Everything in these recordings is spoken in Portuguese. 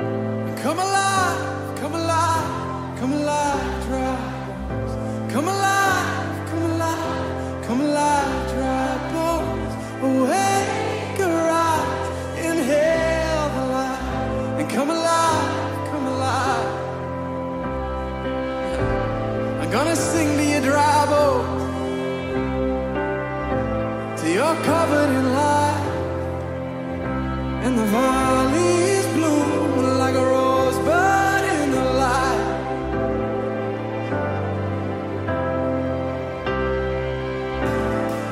Come alive, come alive, come alive, dry bones. Come alive, come alive, come alive, dry bones. Awake, arise, inhale the light, and come alive, come alive. I'm gonna sing to you, dry bones, till you're covered in light, and the valleys bloom like a rosebud in the light.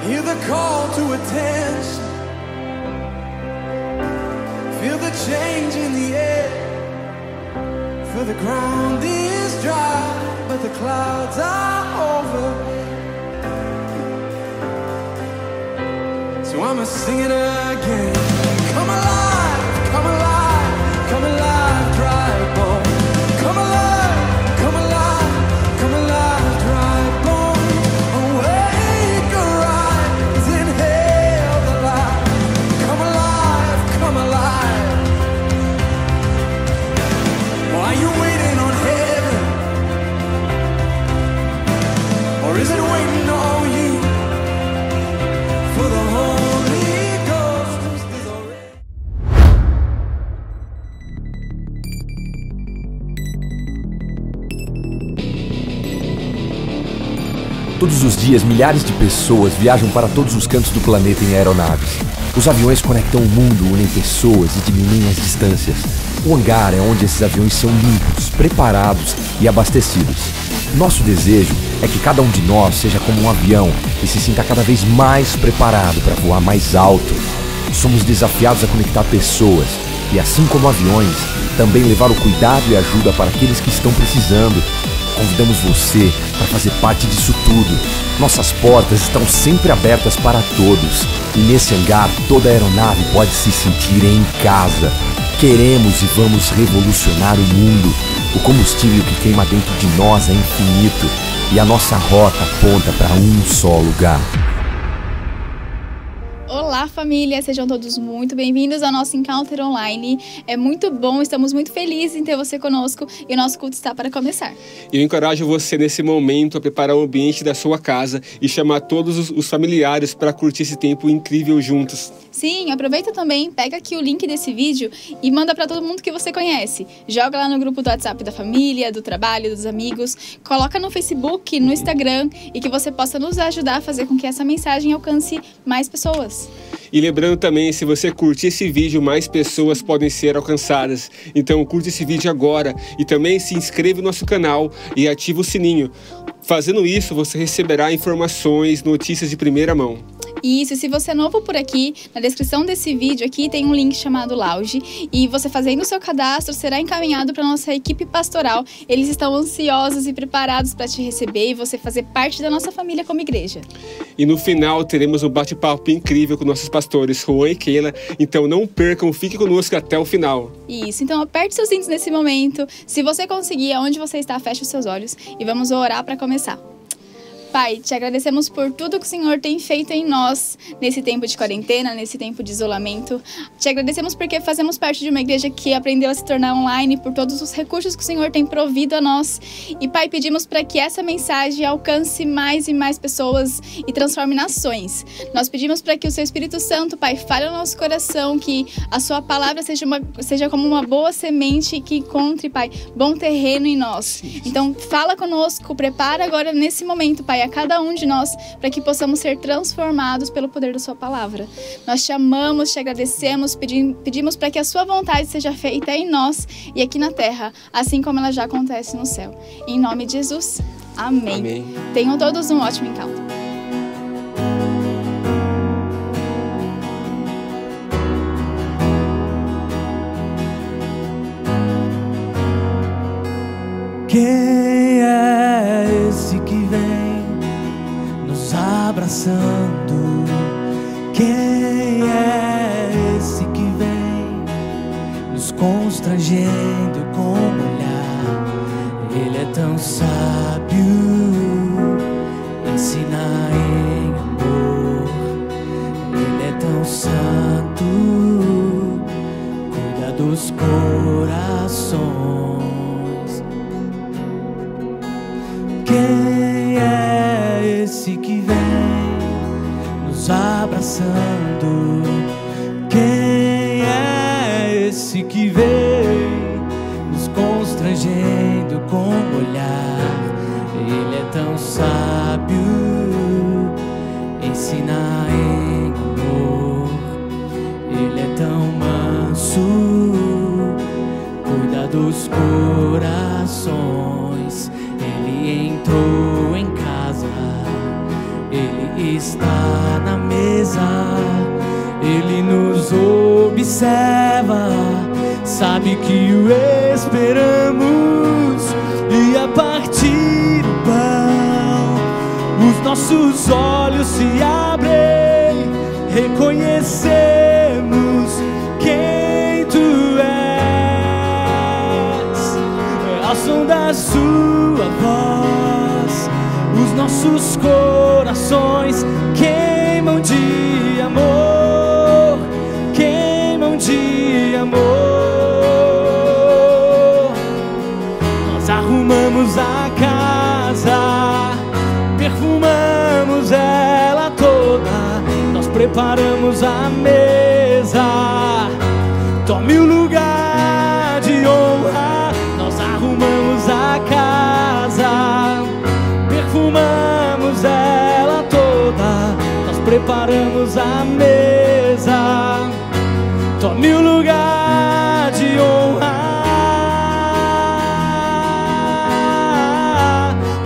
Hear the call to attention, feel the change in the air, for the ground is dry, but the clouds are overhead. So I'ma sing it again. Come alive, come alive, come alive, dry bones. Come alive, come alive, come alive, dry bones. Awake, arise, inhale the light. Come alive, come alive. Are you waiting on heaven, or is it waiting on you? For the Holy Ghost is already. Todos os dias, milhares de pessoas viajam para todos os cantos do planeta em aeronaves. Os aviões conectam o mundo, unem pessoas e diminuem as distâncias. O hangar é onde esses aviões são limpos, preparados e abastecidos. Nosso desejo é que cada um de nós seja como um avião e se sinta cada vez mais preparado para voar mais alto. Somos desafiados a conectar pessoas e, assim como aviões, também levar o cuidado e ajuda para aqueles que estão precisando. Convidamos você para fazer parte disso tudo. Nossas portas estão sempre abertas para todos. E nesse hangar, toda aeronave pode se sentir em casa. Queremos e vamos revolucionar o mundo. O combustível que queima dentro de nós é infinito. E a nossa rota aponta para um só lugar. Olá família, sejam todos muito bem-vindos ao nosso Encounter Online. É muito bom, estamos muito felizes em ter você conosco e o nosso culto está para começar. Eu encorajo você nesse momento a preparar o ambiente da sua casa e chamar todos os familiares para curtir esse tempo incrível juntos. Sim, aproveita também, pega aqui o link desse vídeo e manda para todo mundo que você conhece. Joga lá no grupo do WhatsApp da família, do trabalho, dos amigos. Coloca no Facebook, no Instagram e que você possa nos ajudar a fazer com que essa mensagem alcance mais pessoas. E lembrando também, se você curtir esse vídeo, mais pessoas podem ser alcançadas. Então curte esse vídeo agora e também se inscreva no nosso canal e ative o sininho. Fazendo isso, você receberá informações, notícias de primeira mão. Isso, se você é novo por aqui, na descrição desse vídeo aqui tem um link chamado Lounge e você fazendo o seu cadastro será encaminhado para a nossa equipe pastoral. Eles estão ansiosos e preparados para te receber e você fazer parte da nossa família como igreja. E no final teremos um bate-papo incrível com nossos pastores, Juan e Keila, então não percam, fique conosco até o final. Isso, então aperte seus cintos nesse momento, se você conseguir, aonde você está, feche os seus olhos e vamos orar para começar. Pai, te agradecemos por tudo que o Senhor tem feito em nós nesse tempo de quarentena, nesse tempo de isolamento. Te agradecemos porque fazemos parte de uma igreja que aprendeu a se tornar online por todos os recursos que o Senhor tem provido a nós. E, Pai, pedimos para que essa mensagem alcance mais e mais pessoas e transforme nações. Nós pedimos para que o Seu Espírito Santo, Pai, fale no nosso coração, que a Sua palavra seja como uma boa semente que encontre, Pai, bom terreno em nós. Então, fala conosco, prepara agora nesse momento, Pai, a cada um de nós, para que possamos ser transformados pelo poder da Sua palavra. Nós te amamos, te agradecemos, pedimos para que a Sua vontade seja feita em nós e aqui na terra, assim como ela já acontece no céu. Em nome de Jesus, amém. Amém. Tenham todos um ótimo encontro. Quem é esse que vem nos abraçando? Quem é esse que vem nos constrangendo com um olhar? Ele é tão sábio, ensina em amor. Ele é tão santo, cuida dos corações. Quem é esse que vem nos abraçando? Quem é esse que vem nos constrangendo com o olhar? Ele é tão sábio, ensina em amor. Ele é tão manso, cuida dos corações. Ele entrou em casa, ele está na mesa, ele nos observa, sabe que o esperamos, e a partir do pão os nossos olhos se abrem, reconhecemos quem tu és. Ao som da sua voz, os nossos corações queimam de amor, queimam de amor. Nós arrumamos a casa, perfumamos ela toda, nós preparamos a mesa. Tome o lugar de honra. Nós arrumamos a casa, perfumamos ela toda, nós preparamos a mesa. Tome o lugar de honra.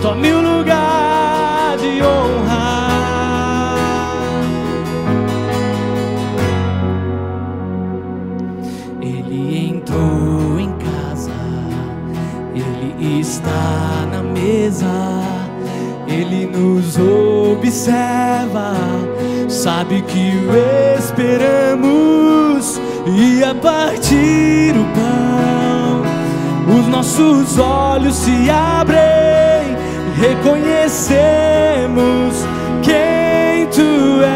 Tome o lugar de honra. Ele entrou em casa, ele está na mesa, ele nos observa, sabe que o esperamos, e a partir do pão os nossos olhos se abrem, reconhecemos quem tu és.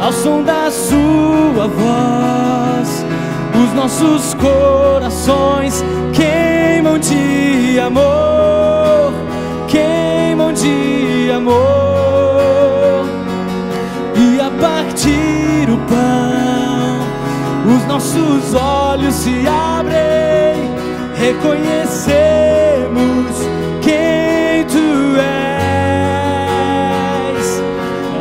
Ao som da sua voz, os nossos corações queimam de amor, queimam de amor. E a partir do pão, os nossos olhos se abrem, reconhecemos quem tu és.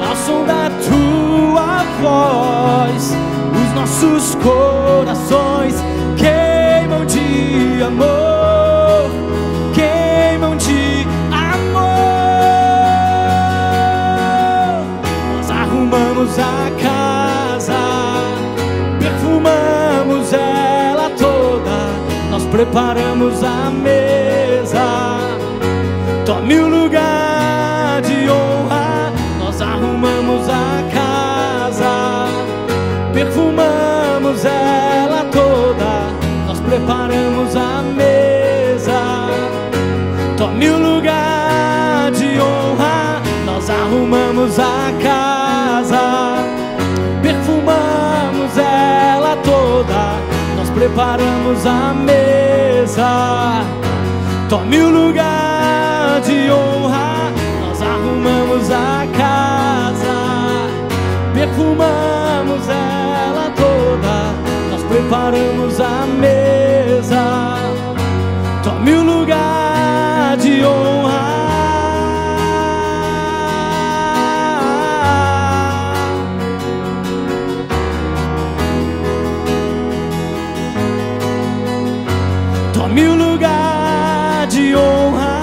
Ao som da tua voz, os nossos corações queimam de amor, queimam de amor. Nós arrumamos a casa, perfumamos ela toda, nós preparamos a mesa. Tome o lugar de honra. Nós arrumamos a casa, perfumamos ela toda, nós preparamos a mesa. Tome o lugar de honra. Nós arrumamos a casa, perfumamos ela toda, nós preparamos a mesa. Tome o lugar de honra. Nós arrumamos a casa, perfumamos ela toda, nós preparamos a mesa. Tome o lugar de honra. Tome o lugar de honra.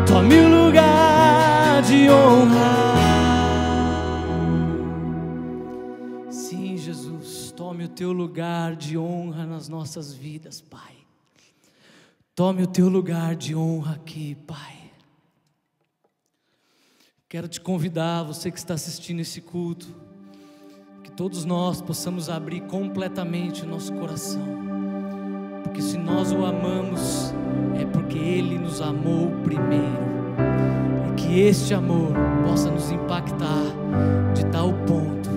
Tome o lugar de honra. Sim, Jesus, tome o teu lugar de honra nas nossas vidas, Pai. Tome o teu lugar de honra aqui, Pai. Quero te convidar, você que está assistindo esse culto, que todos nós possamos abrir completamente o nosso coração, porque se nós o amamos, é porque Ele nos amou primeiro. E que este amor possa nos impactar de tal ponto,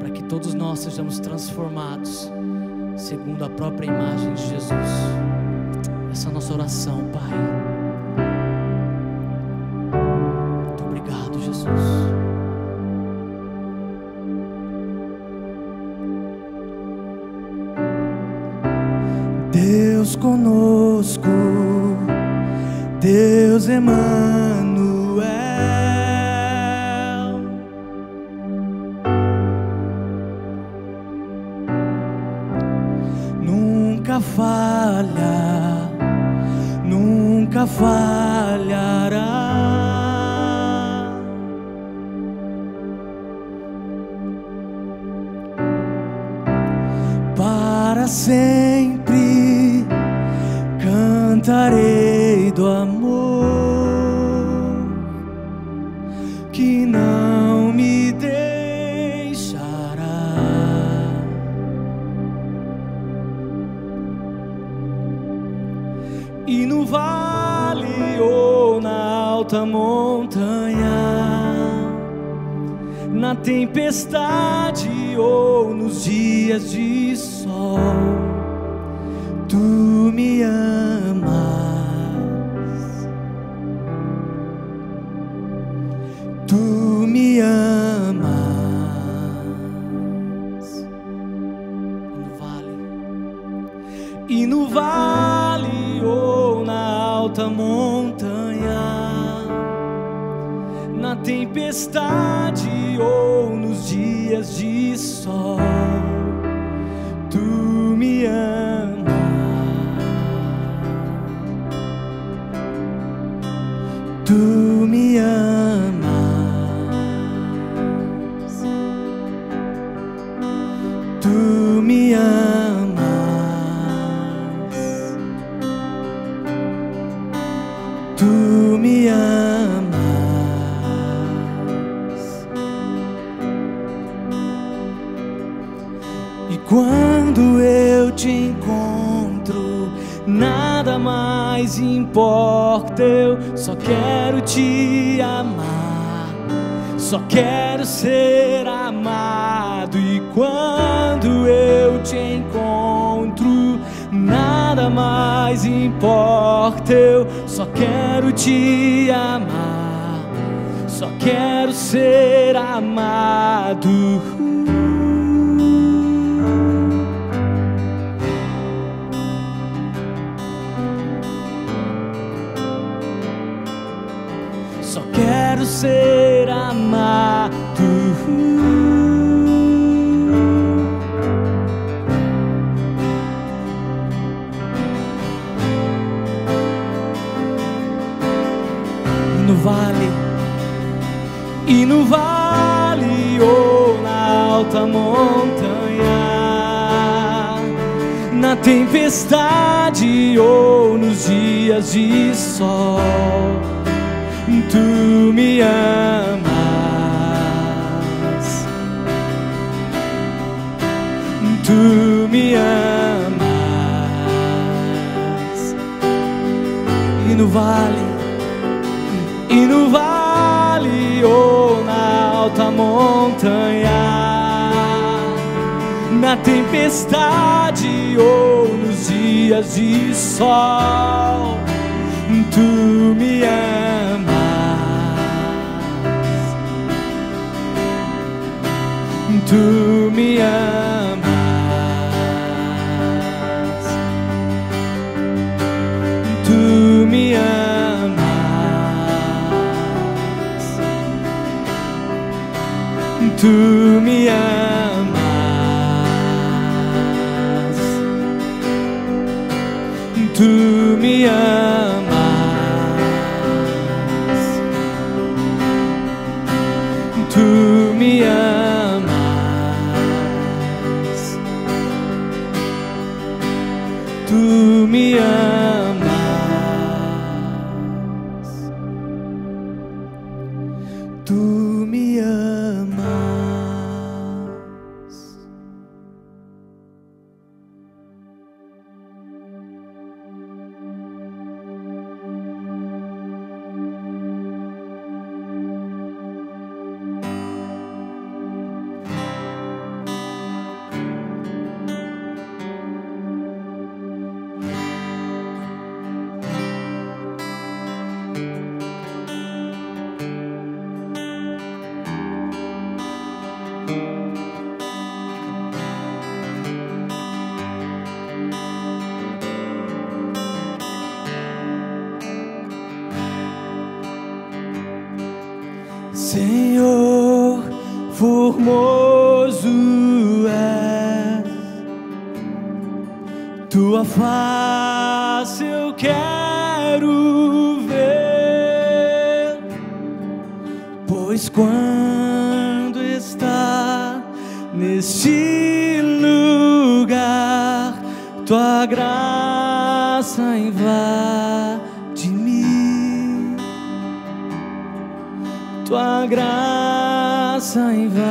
para que todos nós sejamos transformados segundo a própria imagem de Jesus. Essa é a nossa oração, Pai. Muito obrigado, Jesus. Deus conosco, Deus Emanuel, nunca falha, nunca falhará. Para sempre cantarei do amor que não me deixará. E no vale ou na alta montanha, na tempestade ou nos dias de sol, Tu me amas, Tu me amas. E no vale ou na alta montanha, na tempestade ou nos dias de sol, Tu me amas, Tu me amas, Tu me amas, Tu me amas. E quando eu te encontro, nada mais importa. Eu só quero te amar, só quero ser amado. E quando eu te encontro, nada mais importa. Eu só quero te amar, só quero ser amado. Só quero ser amado. E no vale ou na alta montanha, na tempestade ou nos dias de sol, Tu me amas, Tu me amas. E no vale ou na alta montanha, na tempestade ou nos dias de sol, Tu me amas, Tu me amas, Tu me amas, Tu me amas, Tu me amas, Tu me amas, Tu me amas, Tu me amas. Senhor, formoso é tua face, eu quero ver, pois quando está neste lugar, tua graça invade-me, tua graça invade-me.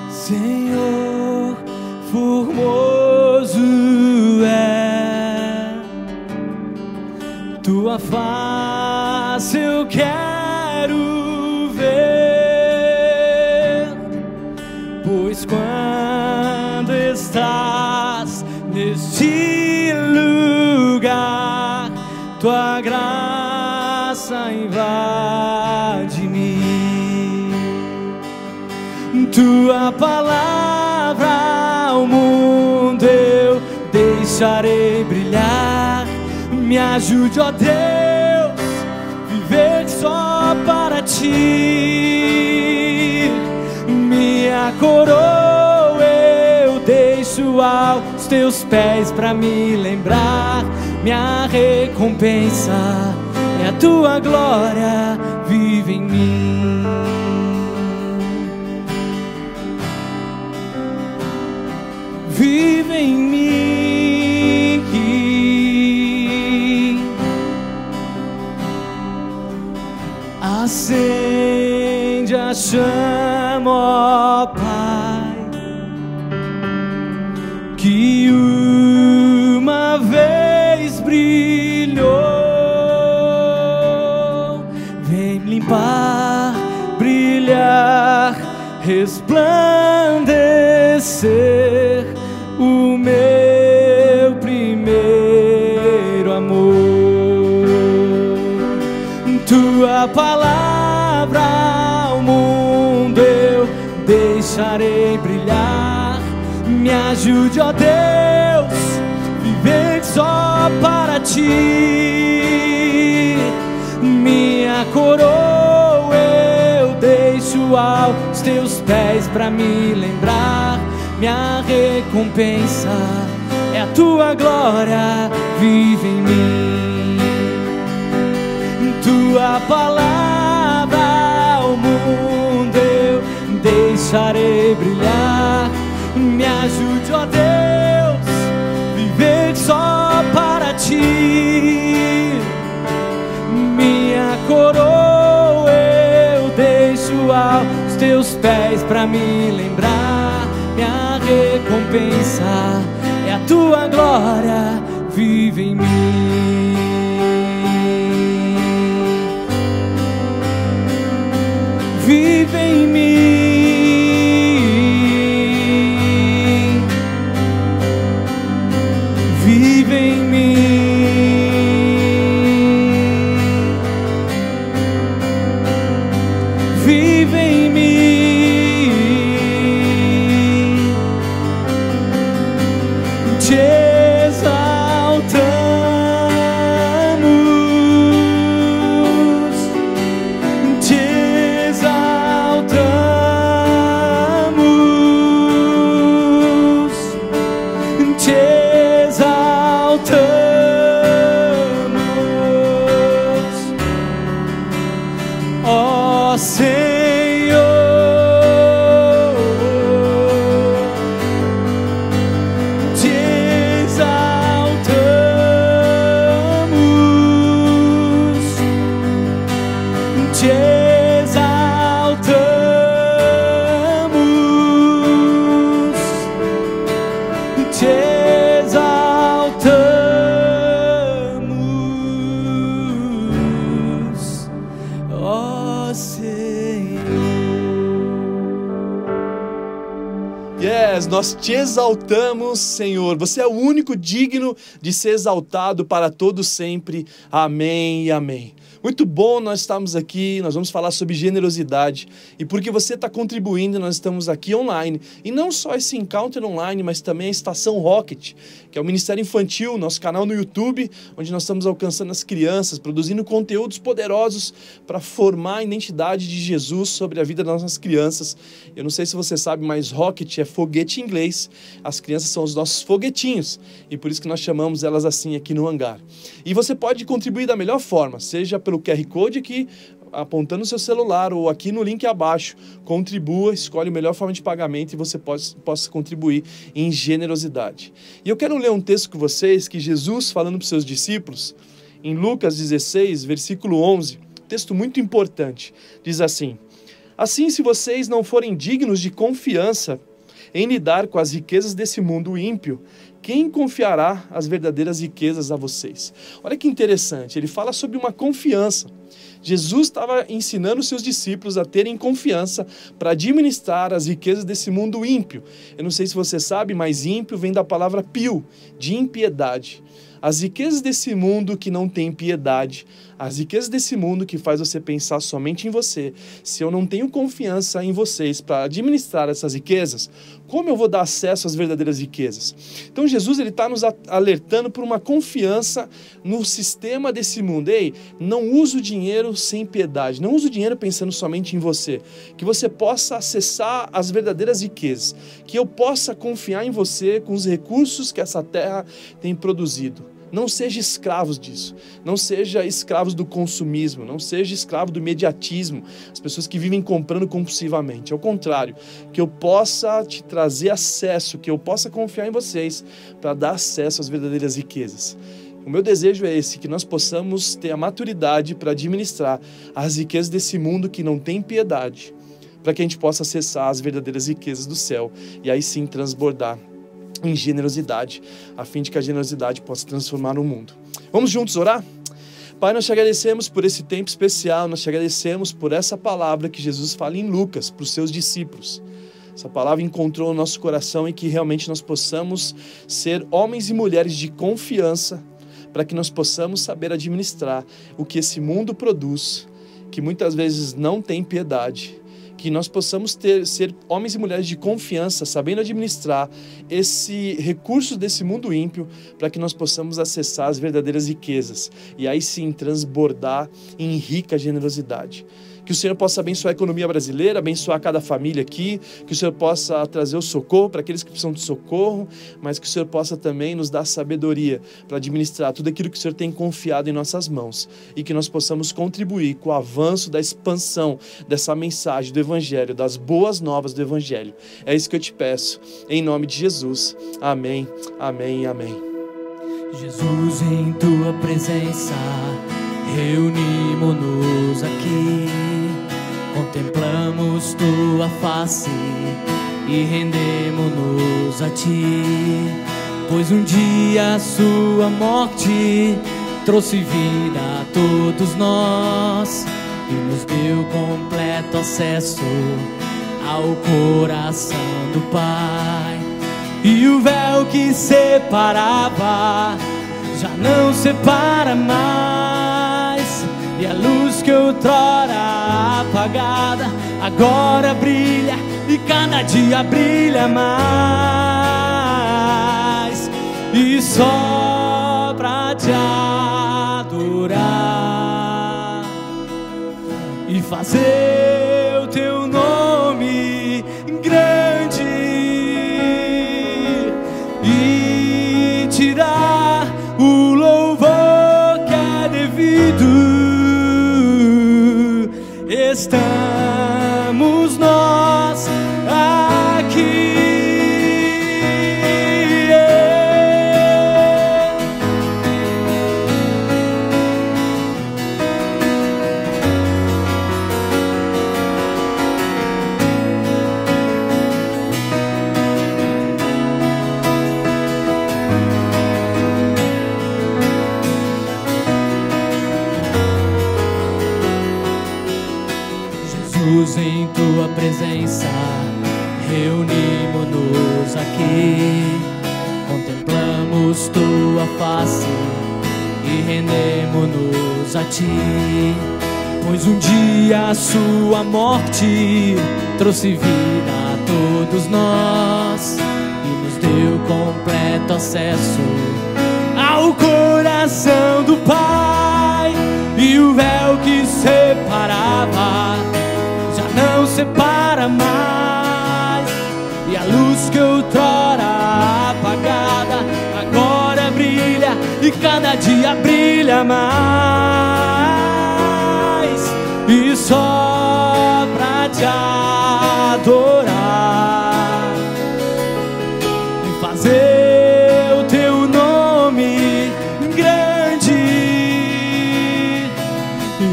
Senhor, formoso é tua face, eu quero ver, pois quando estás neste lugar, tua graça invade-me. Tua palavra ao mundo eu deixarei brilhar. Me ajude, ó Deus, viver só para ti. Minha coroa eu deixo aos teus pés para me lembrar. Minha recompensa é a tua glória, vive em mim. Vive em mim, acende a chama, ó Pai, que uma vez brilhou. Vem limpar, brilhar, resplandecer o meu primeiro amor. Tua palavra ao mundo eu deixarei brilhar. Me ajude, ó Deus, viver só para ti. Minha coroa eu deixo aos teus pés para me lembrar. Minha recompensa é a tua glória, vive em mim. Tua palavra ao mundo eu deixarei brilhar. Me ajude, ó Deus, viver só para ti. Minha coroa eu deixo aos teus pés para me lembrar. Minha recompensa é a tua glória, vive em mim. Vive em mim. Vive em mim. Vive em mim. Te exaltando. Yes, nós te exaltamos, Senhor. Você é o único digno de ser exaltado para todo sempre. Amém e amém. Muito bom nós estarmos aqui, nós vamos falar sobre generosidade. E porque você está contribuindo, nós estamos aqui online. E não só esse encounter online, mas também a Estação Rocket, que é o Ministério Infantil, nosso canal no YouTube, onde nós estamos alcançando as crianças, produzindo conteúdos poderosos para formar a identidade de Jesus sobre a vida das nossas crianças. Eu não sei se você sabe, mas Rocket é foguete em inglês. As crianças são os nossos foguetinhos. E por isso que nós chamamos elas assim aqui no hangar. E você pode contribuir da melhor forma, seja pelo QR Code aqui, apontando o seu celular, ou aqui no link abaixo. Contribua, escolhe a melhor forma de pagamento e você possa contribuir em generosidade. E eu quero ler um texto com vocês que Jesus, falando para os seus discípulos, em Lucas 16, versículo 11, texto muito importante, diz assim: assim, se vocês não forem dignos de confiança em lidar com as riquezas desse mundo ímpio, quem confiará as verdadeiras riquezas a vocês? Olha que interessante, ele fala sobre uma confiança. Jesus estava ensinando os seus discípulos a terem confiança para administrar as riquezas desse mundo ímpio. Eu não sei se você sabe, mas ímpio vem da palavra pio, de impiedade. As riquezas desse mundo que não tem piedade, as riquezas desse mundo que faz você pensar somente em você, se eu não tenho confiança em vocês para administrar essas riquezas, como eu vou dar acesso às verdadeiras riquezas? Então Jesus está nos alertando por uma confiança no sistema desse mundo. Ei, não use o dinheiro sem piedade, não use o dinheiro pensando somente em você, que você possa acessar as verdadeiras riquezas, que eu possa confiar em você com os recursos que essa terra tem produzido. Não seja escravos disso, não seja escravos do consumismo, não seja escravo do imediatismo, as pessoas que vivem comprando compulsivamente. Ao contrário, que eu possa te trazer acesso, que eu possa confiar em vocês para dar acesso às verdadeiras riquezas. O meu desejo é esse, que nós possamos ter a maturidade para administrar as riquezas desse mundo que não tem piedade, para que a gente possa acessar as verdadeiras riquezas do céu e aí sim transbordar em generosidade, a fim de que a generosidade possa transformar o mundo. Vamos juntos orar? Pai, nós te agradecemos por esse tempo especial, nós te agradecemos por essa palavra que Jesus fala em Lucas, para os seus discípulos. Essa palavra encontrou o nosso coração e que realmente nós possamos ser homens e mulheres de confiança, para que nós possamos saber administrar o que esse mundo produz, que muitas vezes não tem piedade, que nós possamos ser homens e mulheres de confiança, sabendo administrar esse recurso desse mundo ímpio, para que nós possamos acessar as verdadeiras riquezas e aí sim transbordar em rica generosidade. Que o Senhor possa abençoar a economia brasileira, abençoar cada família aqui, que o Senhor possa trazer o socorro para aqueles que precisam de socorro, mas que o Senhor possa também nos dar sabedoria para administrar tudo aquilo que o Senhor tem confiado em nossas mãos e que nós possamos contribuir com o avanço da expansão dessa mensagem do Evangelho, das boas novas do Evangelho. É isso que eu te peço, em nome de Jesus. Amém, amém e amém. Jesus, em tua presença reunimos-nos aqui, contemplamos tua face e rendemos-nos a ti, pois um dia a sua morte trouxe vida a todos nós e nos deu completo acesso ao coração do Pai. E o véu que separava já não separa mais, e a luz que outrora apagada agora brilha e cada dia brilha mais. E só pra te adorar e fazer o teu nome grande e te dar o louvor que é devido, estamos nós aqui. Jesus, em tua presença reunimos-nos aqui, contemplamos tua face e rendemos-nos a ti, pois um dia a sua morte trouxe vida a todos nós e nos deu completo acesso ao coração do Pai. E o véu que separava já não separa mais, e a luz que outrora apagada agora brilha, e cada dia brilha mais. E só pra te adorar e fazer o teu nome grande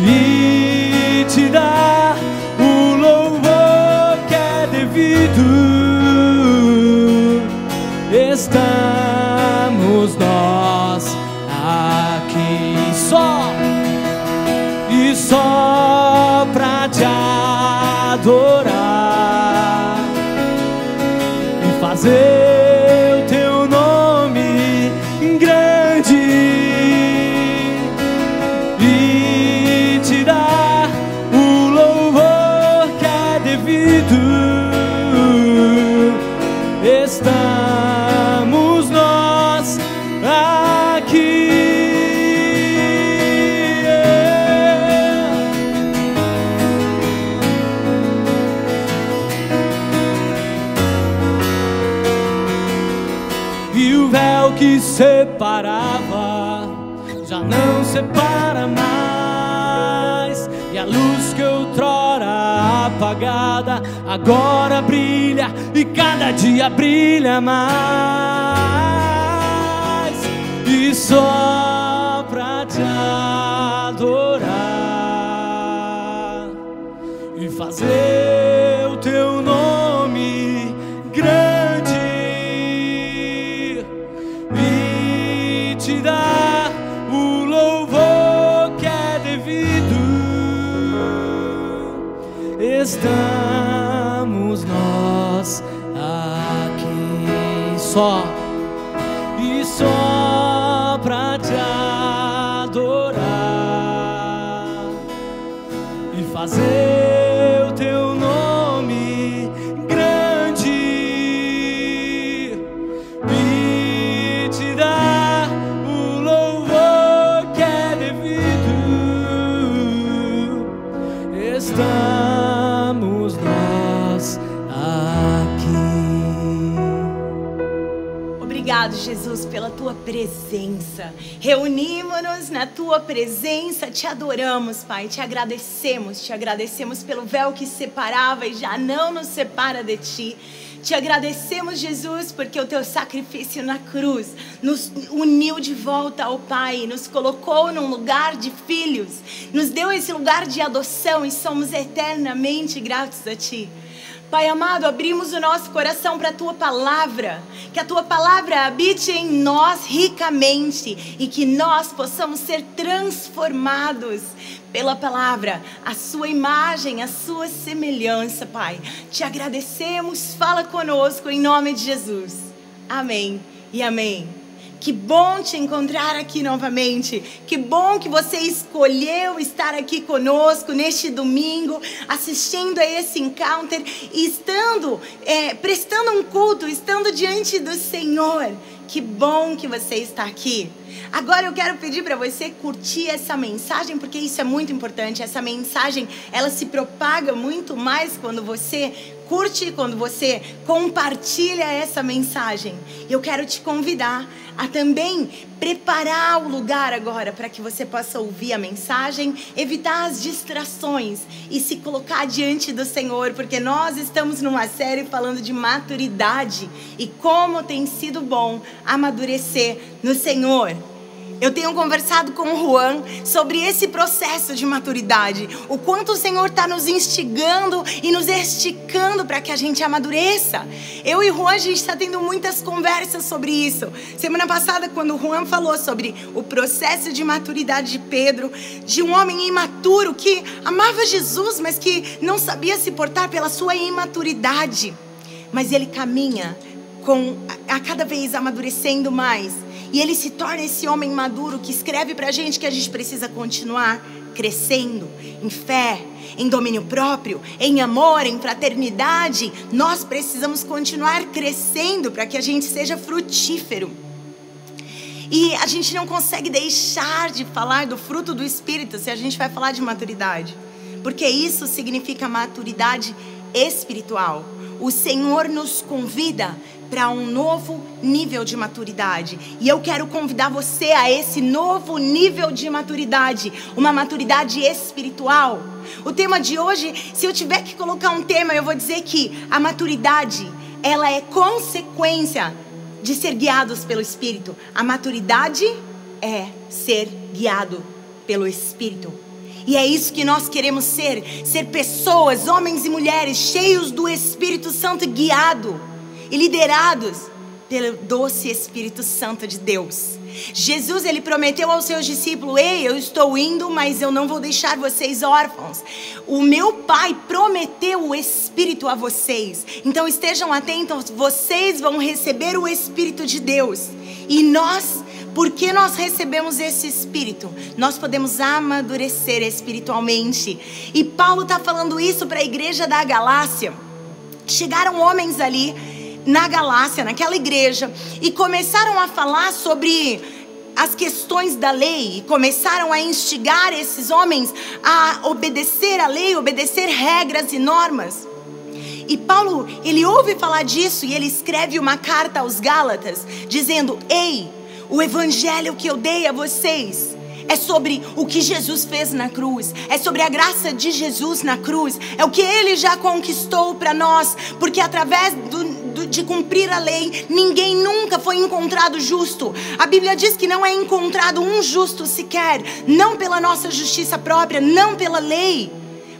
e te dar o louvor que é devido, estamos nós aqui só pra te adorar e fazer o teu nome grande e te dar o louvor que é devido. Estamos nós aqui. E o véu que separava já não separa mais, e a luz que outrora apagada agora brilha, e cada dia brilha mais. E só pra te adorar e fazer o teu nome grande e te dar o louvor que é devido, estamos nós aqui só pra te adorar e fazer o teu nome grande e te dar o louvor que é devido. Estamos nós aqui. Obrigado, Jesus, pela tua presença. Reunimos-nos na tua presença, te adoramos, Pai, te agradecemos pelo véu que separava e já não nos separa de ti. Te agradecemos, Jesus, porque o teu sacrifício na cruz nos uniu de volta ao Pai, nos colocou num lugar de filhos, nos deu esse lugar de adoção e somos eternamente gratos a ti. Pai amado, abrimos o nosso coração para a Tua Palavra, que a Tua Palavra habite em nós ricamente e que nós possamos ser transformados pela Palavra, a Sua imagem, a Sua semelhança, Pai. Te agradecemos, fala conosco em nome de Jesus. Amém e amém. Que bom te encontrar aqui novamente. Que bom que você escolheu estar aqui conosco neste domingo, assistindo a esse encounter e prestando um culto, estando diante do Senhor. Que bom que você está aqui. Agora eu quero pedir para você curtir essa mensagem, porque isso é muito importante. Essa mensagem, ela se propaga muito mais quando você curte, quando você compartilha essa mensagem. Eu quero te convidar a também preparar o lugar agora para que você possa ouvir a mensagem, evitar as distrações e se colocar diante do Senhor, porque nós estamos numa série falando de maturidade e como tem sido bom amadurecer no Senhor. Eu tenho conversado com o Juan sobre esse processo de maturidade. O quanto o Senhor está nos instigando e nos esticando para que a gente amadureça. Eu e o Juan, a gente está tendo muitas conversas sobre isso. Semana passada, quando o Juan falou sobre o processo de maturidade de Pedro, de um homem imaturo que amava Jesus, mas que não sabia se portar pela sua imaturidade. mas ele caminha a cada vez amadurecendo mais. E ele se torna esse homem maduro que escreve pra gente que a gente precisa continuar crescendo em fé, em domínio próprio, em amor, em fraternidade. Nós precisamos continuar crescendo para que a gente seja frutífero. E a gente não consegue deixar de falar do fruto do Espírito se a gente vai falar de maturidade, porque isso significa maturidade espiritual. O Senhor nos convida para um novo nível de maturidade. E eu quero convidar você a esse novo nível de maturidade, uma maturidade espiritual. O tema de hoje, se eu tiver que colocar um tema, eu vou dizer que a maturidade, ela é consequência de ser guiados pelo Espírito. A maturidade é ser guiado pelo Espírito. E é isso que nós queremos ser pessoas, homens e mulheres, cheios do Espírito Santo, guiados e liderados pelo doce Espírito Santo de Deus. Jesus, ele prometeu aos seus discípulos: ei, eu estou indo, mas eu não vou deixar vocês órfãos. O meu Pai prometeu o Espírito a vocês. Então estejam atentos, vocês vão receber o Espírito de Deus. E nós, porque nós recebemos esse Espírito, nós podemos amadurecer espiritualmente. E Paulo está falando isso para a igreja da Galácia. Chegaram homens ali na Galácia, naquela igreja, e começaram a falar sobre as questões da lei, e começaram a instigar esses homens a obedecer a lei, obedecer regras e normas. E Paulo, ele ouve falar disso e ele escreve uma carta aos Gálatas, dizendo: ei, o evangelho que eu dei a vocês é sobre o que Jesus fez na cruz, é sobre a graça de Jesus na cruz, é o que Ele já conquistou para nós, porque através de cumprir a lei, ninguém nunca foi encontrado justo. A Bíblia diz que não é encontrado um justo sequer, não pela nossa justiça própria, não pela lei,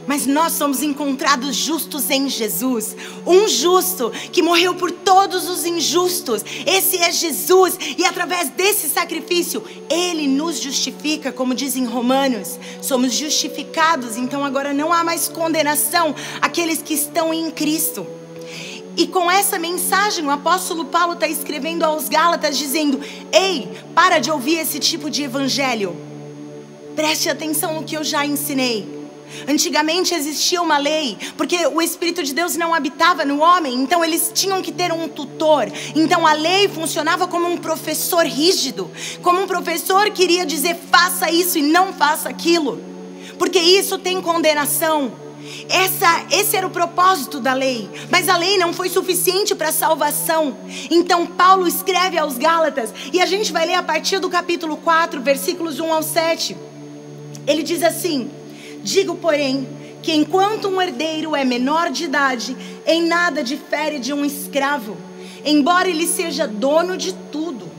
mas nós somos encontrados justos em Jesus. Um justo que morreu por todos os injustos. Esse é Jesus. E através desse sacrifício, Ele nos justifica, como diz em Romanos. Somos justificados, então agora não há mais condenação àqueles que estão em Cristo. E com essa mensagem, o apóstolo Paulo está escrevendo aos Gálatas, dizendo: ei, para de ouvir esse tipo de evangelho. Preste atenção no que eu já ensinei. Antigamente existia uma lei, porque o Espírito de Deus não habitava no homem, então eles tinham que ter um tutor. Então a lei funcionava como um professor rígido, como um professor que iria dizer: faça isso e não faça aquilo, porque isso tem condenação. Esse era o propósito da lei, mas a lei não foi suficiente para a salvação. Então Paulo escreve aos Gálatas, e a gente vai ler a partir do capítulo 4, versículos 1 ao 7. Ele diz assim: digo, porém, que enquanto um herdeiro é menor de idade, em nada difere de um escravo, embora ele seja dono de tudo.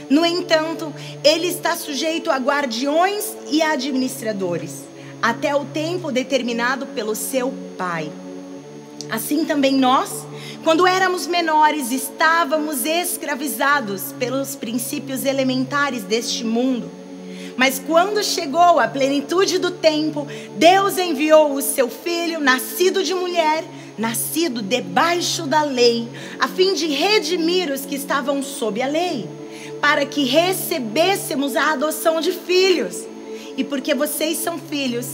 No entanto, ele está sujeito a guardiões e administradores, até o tempo determinado pelo seu pai. Assim também nós, quando éramos menores, estávamos escravizados pelos princípios elementares deste mundo. Mas quando chegou a plenitude do tempo, Deus enviou o seu Filho, nascido de mulher, nascido debaixo da lei, a fim de redimir os que estavam sob a lei, para que recebêssemos a adoção de filhos. E porque vocês são filhos,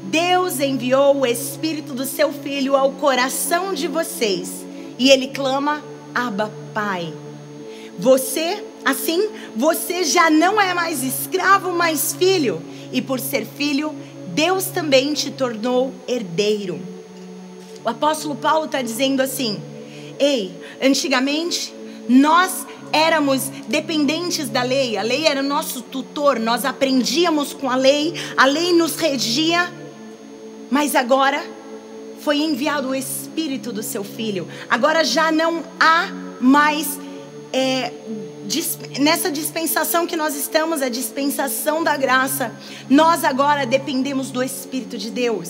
Deus enviou o Espírito do seu Filho ao coração de vocês, e Ele clama: Abba, Pai. Assim, você já não é mais escravo, mas filho. E por ser filho, Deus também te tornou herdeiro. O apóstolo Paulo está dizendo assim: ei, antigamente nós éramos dependentes da lei. A lei era o nosso tutor, nós aprendíamos com a lei nos regia. Mas agora foi enviado o Espírito do seu Filho. Agora já não há mais... nessa dispensação que nós estamos, a dispensação da graça, nós agora dependemos do Espírito de Deus,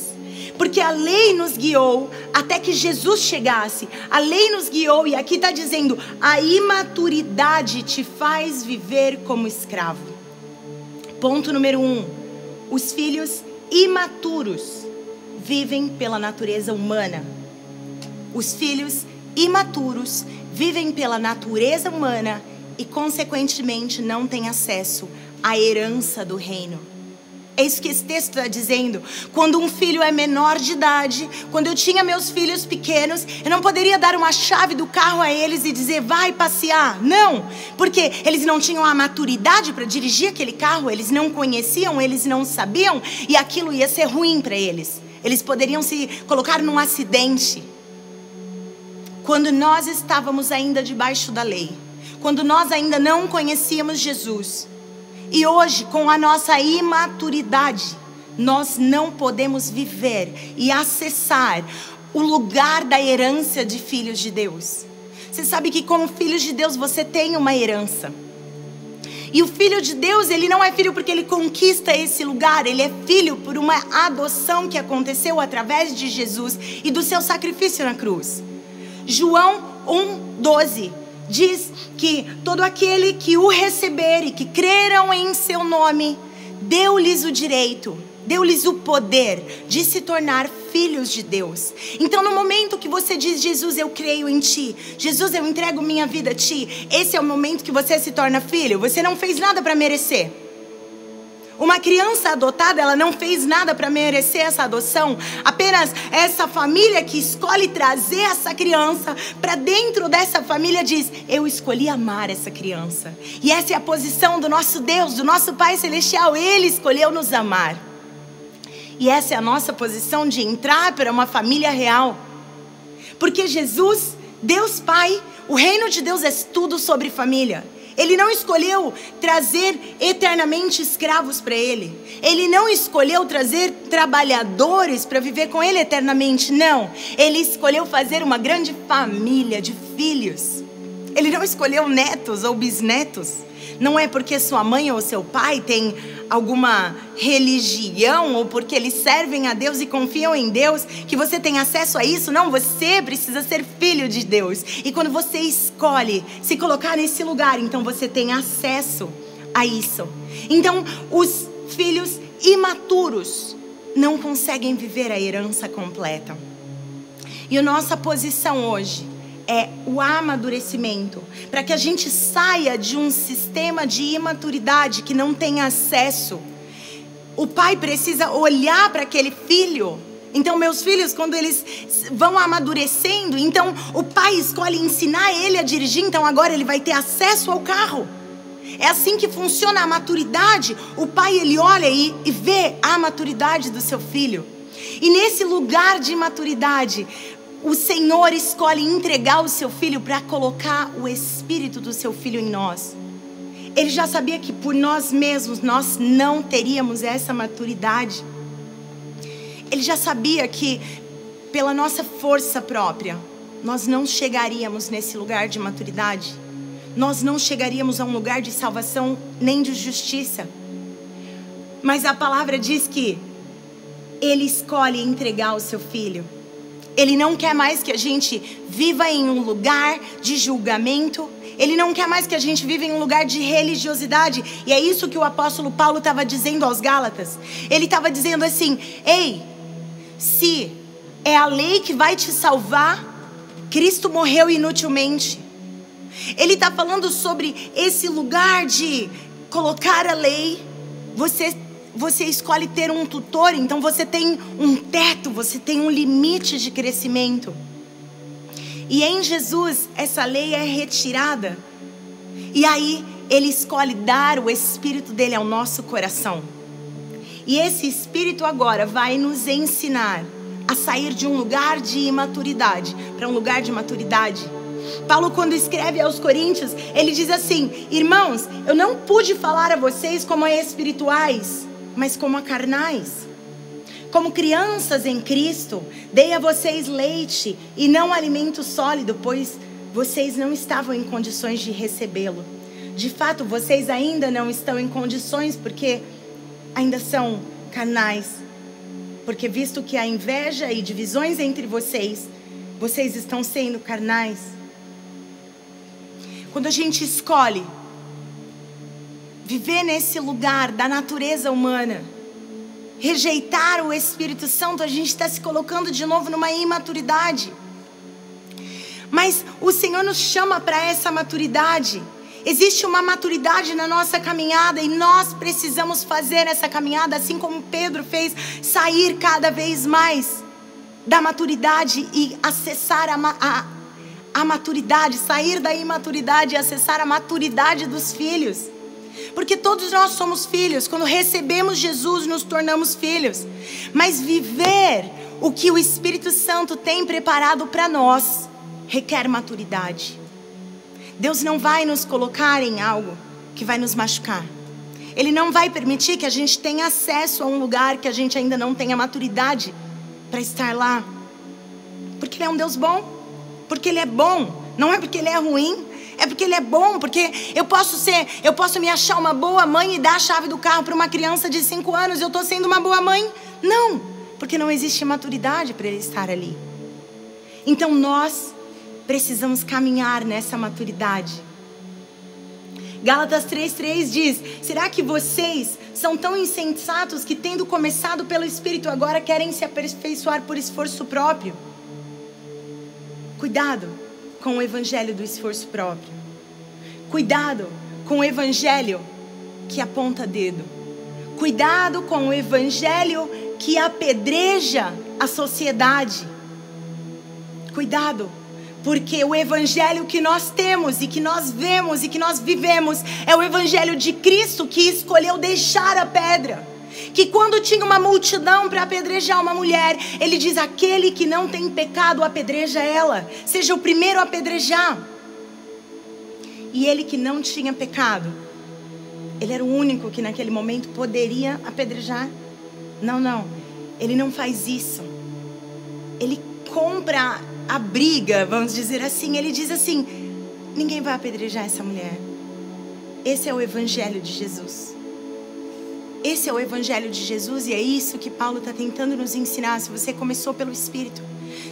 porque a lei nos guiou até que Jesus chegasse. A lei nos guiou, e aqui está dizendo: a imaturidade te faz viver como escravo. Ponto número 1: os filhos imaturos vivem pela natureza humana. Os filhos imaturos, vivem pela natureza humana e, consequentemente, não têm acesso à herança do reino. É isso que esse texto está dizendo. Quando um filho é menor de idade, quando eu tinha meus filhos pequenos, eu não poderia dar uma chave do carro a eles e dizer, vai passear. Não, porque eles não tinham a maturidade para dirigir aquele carro, eles não conheciam, eles não sabiam, e aquilo ia ser ruim para eles. Eles poderiam se colocar num acidente. Quando nós estávamos ainda debaixo da lei, quando nós ainda não conhecíamos Jesus, e hoje, com a nossa imaturidade, nós não podemos viver e acessar o lugar da herança de filhos de Deus. Você sabe que como filhos de Deus você tem uma herança. E o filho de Deus, ele não é filho porque ele conquista esse lugar. Ele é filho por uma adoção que aconteceu através de Jesus e do seu sacrifício na cruz. João 1:12 diz que todo aquele que o receber e que creram em seu nome, deu-lhes o direito, deu-lhes o poder de se tornar filhos de Deus. Então no momento que você diz, Jesus, eu creio em ti, Jesus, eu entrego minha vida a ti, esse é o momento que você se torna filho. Você não fez nada para merecer. Uma criança adotada, ela não fez nada para merecer essa adoção. Apenas essa família que escolhe trazer essa criança para dentro dessa família diz, eu escolhi amar essa criança. E essa é a posição do nosso Deus, do nosso Pai Celestial. Ele escolheu nos amar. E essa é a nossa posição de entrar para uma família real. Porque Jesus, Deus Pai, o reino de Deus é tudo sobre família. Ele não escolheu trazer eternamente escravos para ele. Ele não escolheu trazer trabalhadores para viver com ele eternamente. Não. Ele escolheu fazer uma grande família de filhos. Ele não escolheu netos ou bisnetos. Não é porque sua mãe ou seu pai tem alguma religião ou porque eles servem a Deus e confiam em Deus que você tem acesso a isso. Não, você precisa ser filho de Deus. E quando você escolhe se colocar nesse lugar, então você tem acesso a isso. Então, os filhos imaturos não conseguem viver a herança completa. E a nossa posição hoje é o amadurecimento, para que a gente saia de um sistema de imaturidade que não tem acesso. O pai precisa olhar para aquele filho. Então meus filhos, quando eles vão amadurecendo, então o pai escolhe ensinar ele a dirigir, então agora ele vai ter acesso ao carro. É assim que funciona a maturidade. O pai, ele olha e vê a maturidade do seu filho. E nesse lugar de maturidade, o Senhor escolhe entregar o seu filho para colocar o Espírito do seu filho em nós. Ele já sabia que por nós mesmos nós não teríamos essa maturidade. Ele já sabia que pela nossa força própria nós não chegaríamos nesse lugar de maturidade. Nós não chegaríamos a um lugar de salvação nem de justiça. Mas a palavra diz que Ele escolhe entregar o seu filho. Ele não quer mais que a gente viva em um lugar de julgamento. Ele não quer mais que a gente viva em um lugar de religiosidade. E é isso que o apóstolo Paulo estava dizendo aos Gálatas. Ele estava dizendo assim, ei, se é a lei que vai te salvar, Cristo morreu inutilmente. Ele está falando sobre esse lugar de colocar a lei. Você escolhe ter um tutor, então você tem um teto, você tem um limite de crescimento. E em Jesus, essa lei é retirada. E aí, Ele escolhe dar o Espírito dele ao nosso coração. E esse Espírito agora vai nos ensinar a sair de um lugar de imaturidade para um lugar de maturidade. Paulo, quando escreve aos Coríntios, ele diz assim, irmãos, eu não pude falar a vocês como a espirituais, mas como a carnais. Como crianças em Cristo, dei a vocês leite e não alimento sólido, pois vocês não estavam em condições de recebê-lo. De fato, vocês ainda não estão em condições, porque ainda são carnais. Porque visto que há inveja e divisões entre vocês, vocês estão sendo carnais. Quando a gente escolhe viver nesse lugar da natureza humana, rejeitar o Espírito Santo, a gente está se colocando de novo numa imaturidade. Mas o Senhor nos chama para essa maturidade. Existe uma maturidade na nossa caminhada e nós precisamos fazer essa caminhada, assim como Pedro fez, sair cada vez mais da maturidade e acessar a maturidade, sair da imaturidade e acessar a maturidade dos filhos. Porque todos nós somos filhos. Quando recebemos Jesus, nos tornamos filhos. Mas viver o que o Espírito Santo tem preparado para nós requer maturidade. Deus não vai nos colocar em algo que vai nos machucar. Ele não vai permitir que a gente tenha acesso a um lugar que a gente ainda não tenha maturidade para estar lá. Porque Ele é um Deus bom. Porque Ele é bom. Não é porque Ele é ruim. É porque Ele é bom. Porque eu posso me achar uma boa mãe e dar a chave do carro para uma criança de 5 anos. Eu estou sendo uma boa mãe? Não. Porque não existe maturidade para Ele estar ali. Então nós precisamos caminhar nessa maturidade. Gálatas 3:3 diz: será que vocês são tão insensatos que, tendo começado pelo Espírito, agora querem se aperfeiçoar por esforço próprio? Cuidado com o evangelho do esforço próprio. Cuidado com o evangelho que aponta dedo. Cuidado com o evangelho que apedreja a sociedade. Cuidado. Porque o evangelho que nós temos e que nós vemos e que nós vivemos é o evangelho de Cristo, que escolheu deixar a pedra. Que quando tinha uma multidão para apedrejar uma mulher, Ele diz: aquele que não tem pecado, apedreja ela. Seja o primeiro a apedrejar. E ele que não tinha pecado, ele era o único que naquele momento poderia apedrejar. Não. Ele não faz isso. Ele compra a briga, vamos dizer assim. Ele diz assim: ninguém vai apedrejar essa mulher. Esse é o evangelho de Jesus. Esse é o evangelho de Jesus, e é isso que Paulo está tentando nos ensinar. Se você começou pelo Espírito,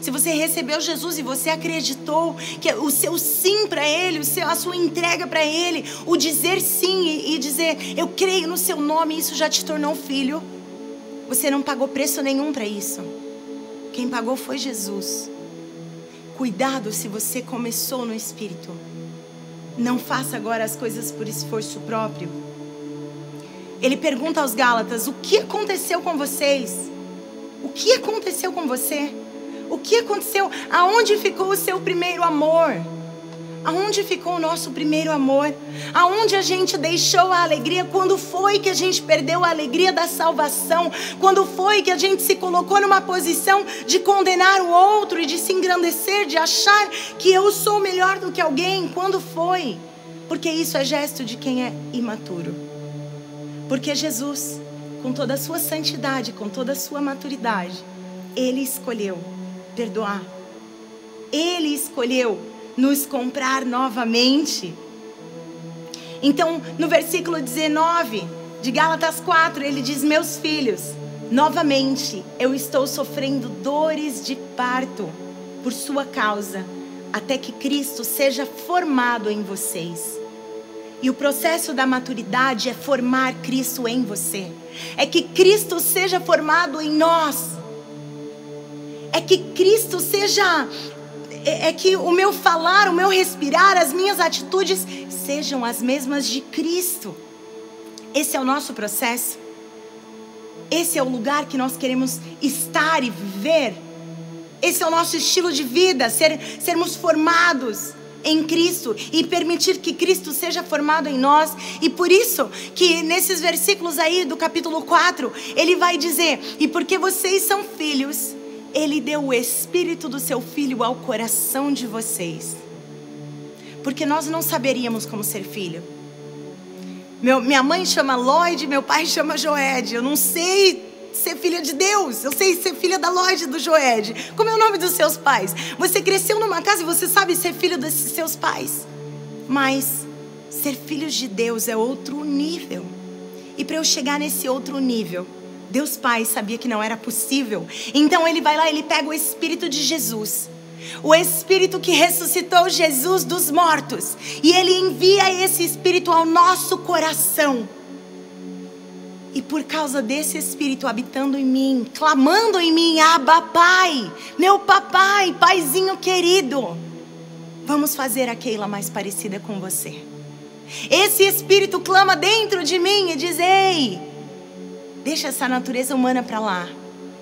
se você recebeu Jesus e você acreditou que o seu sim para Ele, a sua entrega para Ele, o dizer sim e dizer eu creio no seu nome, isso já te tornou filho. Você não pagou preço nenhum para isso. Quem pagou foi Jesus. Cuidado se você começou no Espírito. Não faça agora as coisas por esforço próprio. Ele pergunta aos Gálatas: o que aconteceu com vocês? O que aconteceu com você? O que aconteceu? Aonde ficou o seu primeiro amor? Aonde ficou o nosso primeiro amor? Aonde a gente deixou a alegria? Quando foi que a gente perdeu a alegria da salvação? Quando foi que a gente se colocou numa posição de condenar o outro e de se engrandecer, de achar que eu sou melhor do que alguém? Quando foi? Porque isso é gesto de quem é imaturo. Porque Jesus, com toda a sua santidade, com toda a sua maturidade, Ele escolheu perdoar. Ele escolheu nos comprar novamente. Então, no versículo 19 de Gálatas 4, ele diz: meus filhos, novamente eu estou sofrendo dores de parto por sua causa, até que Cristo seja formado em vocês. E o processo da maturidade é formar Cristo em você. É que Cristo seja formado em nós. É que Cristo seja... É que o meu falar, o meu respirar, as minhas atitudes sejam as mesmas de Cristo. Esse é o nosso processo. Esse é o lugar que nós queremos estar e viver. Esse é o nosso estilo de vida, sermos formados em Cristo e permitir que Cristo seja formado em nós. E por isso que nesses versículos aí do capítulo 4, ele vai dizer: e porque vocês são filhos, Ele deu o Espírito do seu Filho ao coração de vocês. Porque nós não saberíamos como ser filho. Minha mãe chama Lloyd, meu pai chama Joed. Eu não sei ser filha de Deus. Eu sei ser filha da Lloyd e do Joed. Como é o nome dos seus pais? Você cresceu numa casa e você sabe ser filho dos seus pais. Mas ser filhos de Deus é outro nível. E para eu chegar nesse outro nível, Deus Pai sabia que não era possível. Então Ele vai lá, Ele pega o Espírito de Jesus, o Espírito que ressuscitou Jesus dos mortos, e Ele envia esse Espírito ao nosso coração. E por causa desse Espírito habitando em mim, clamando em mim: Abba Pai, meu papai, paizinho querido, Vamos fazer a Keila mais parecida com você. Esse espírito clama dentro de mim e diz: ei, deixa essa natureza humana para lá.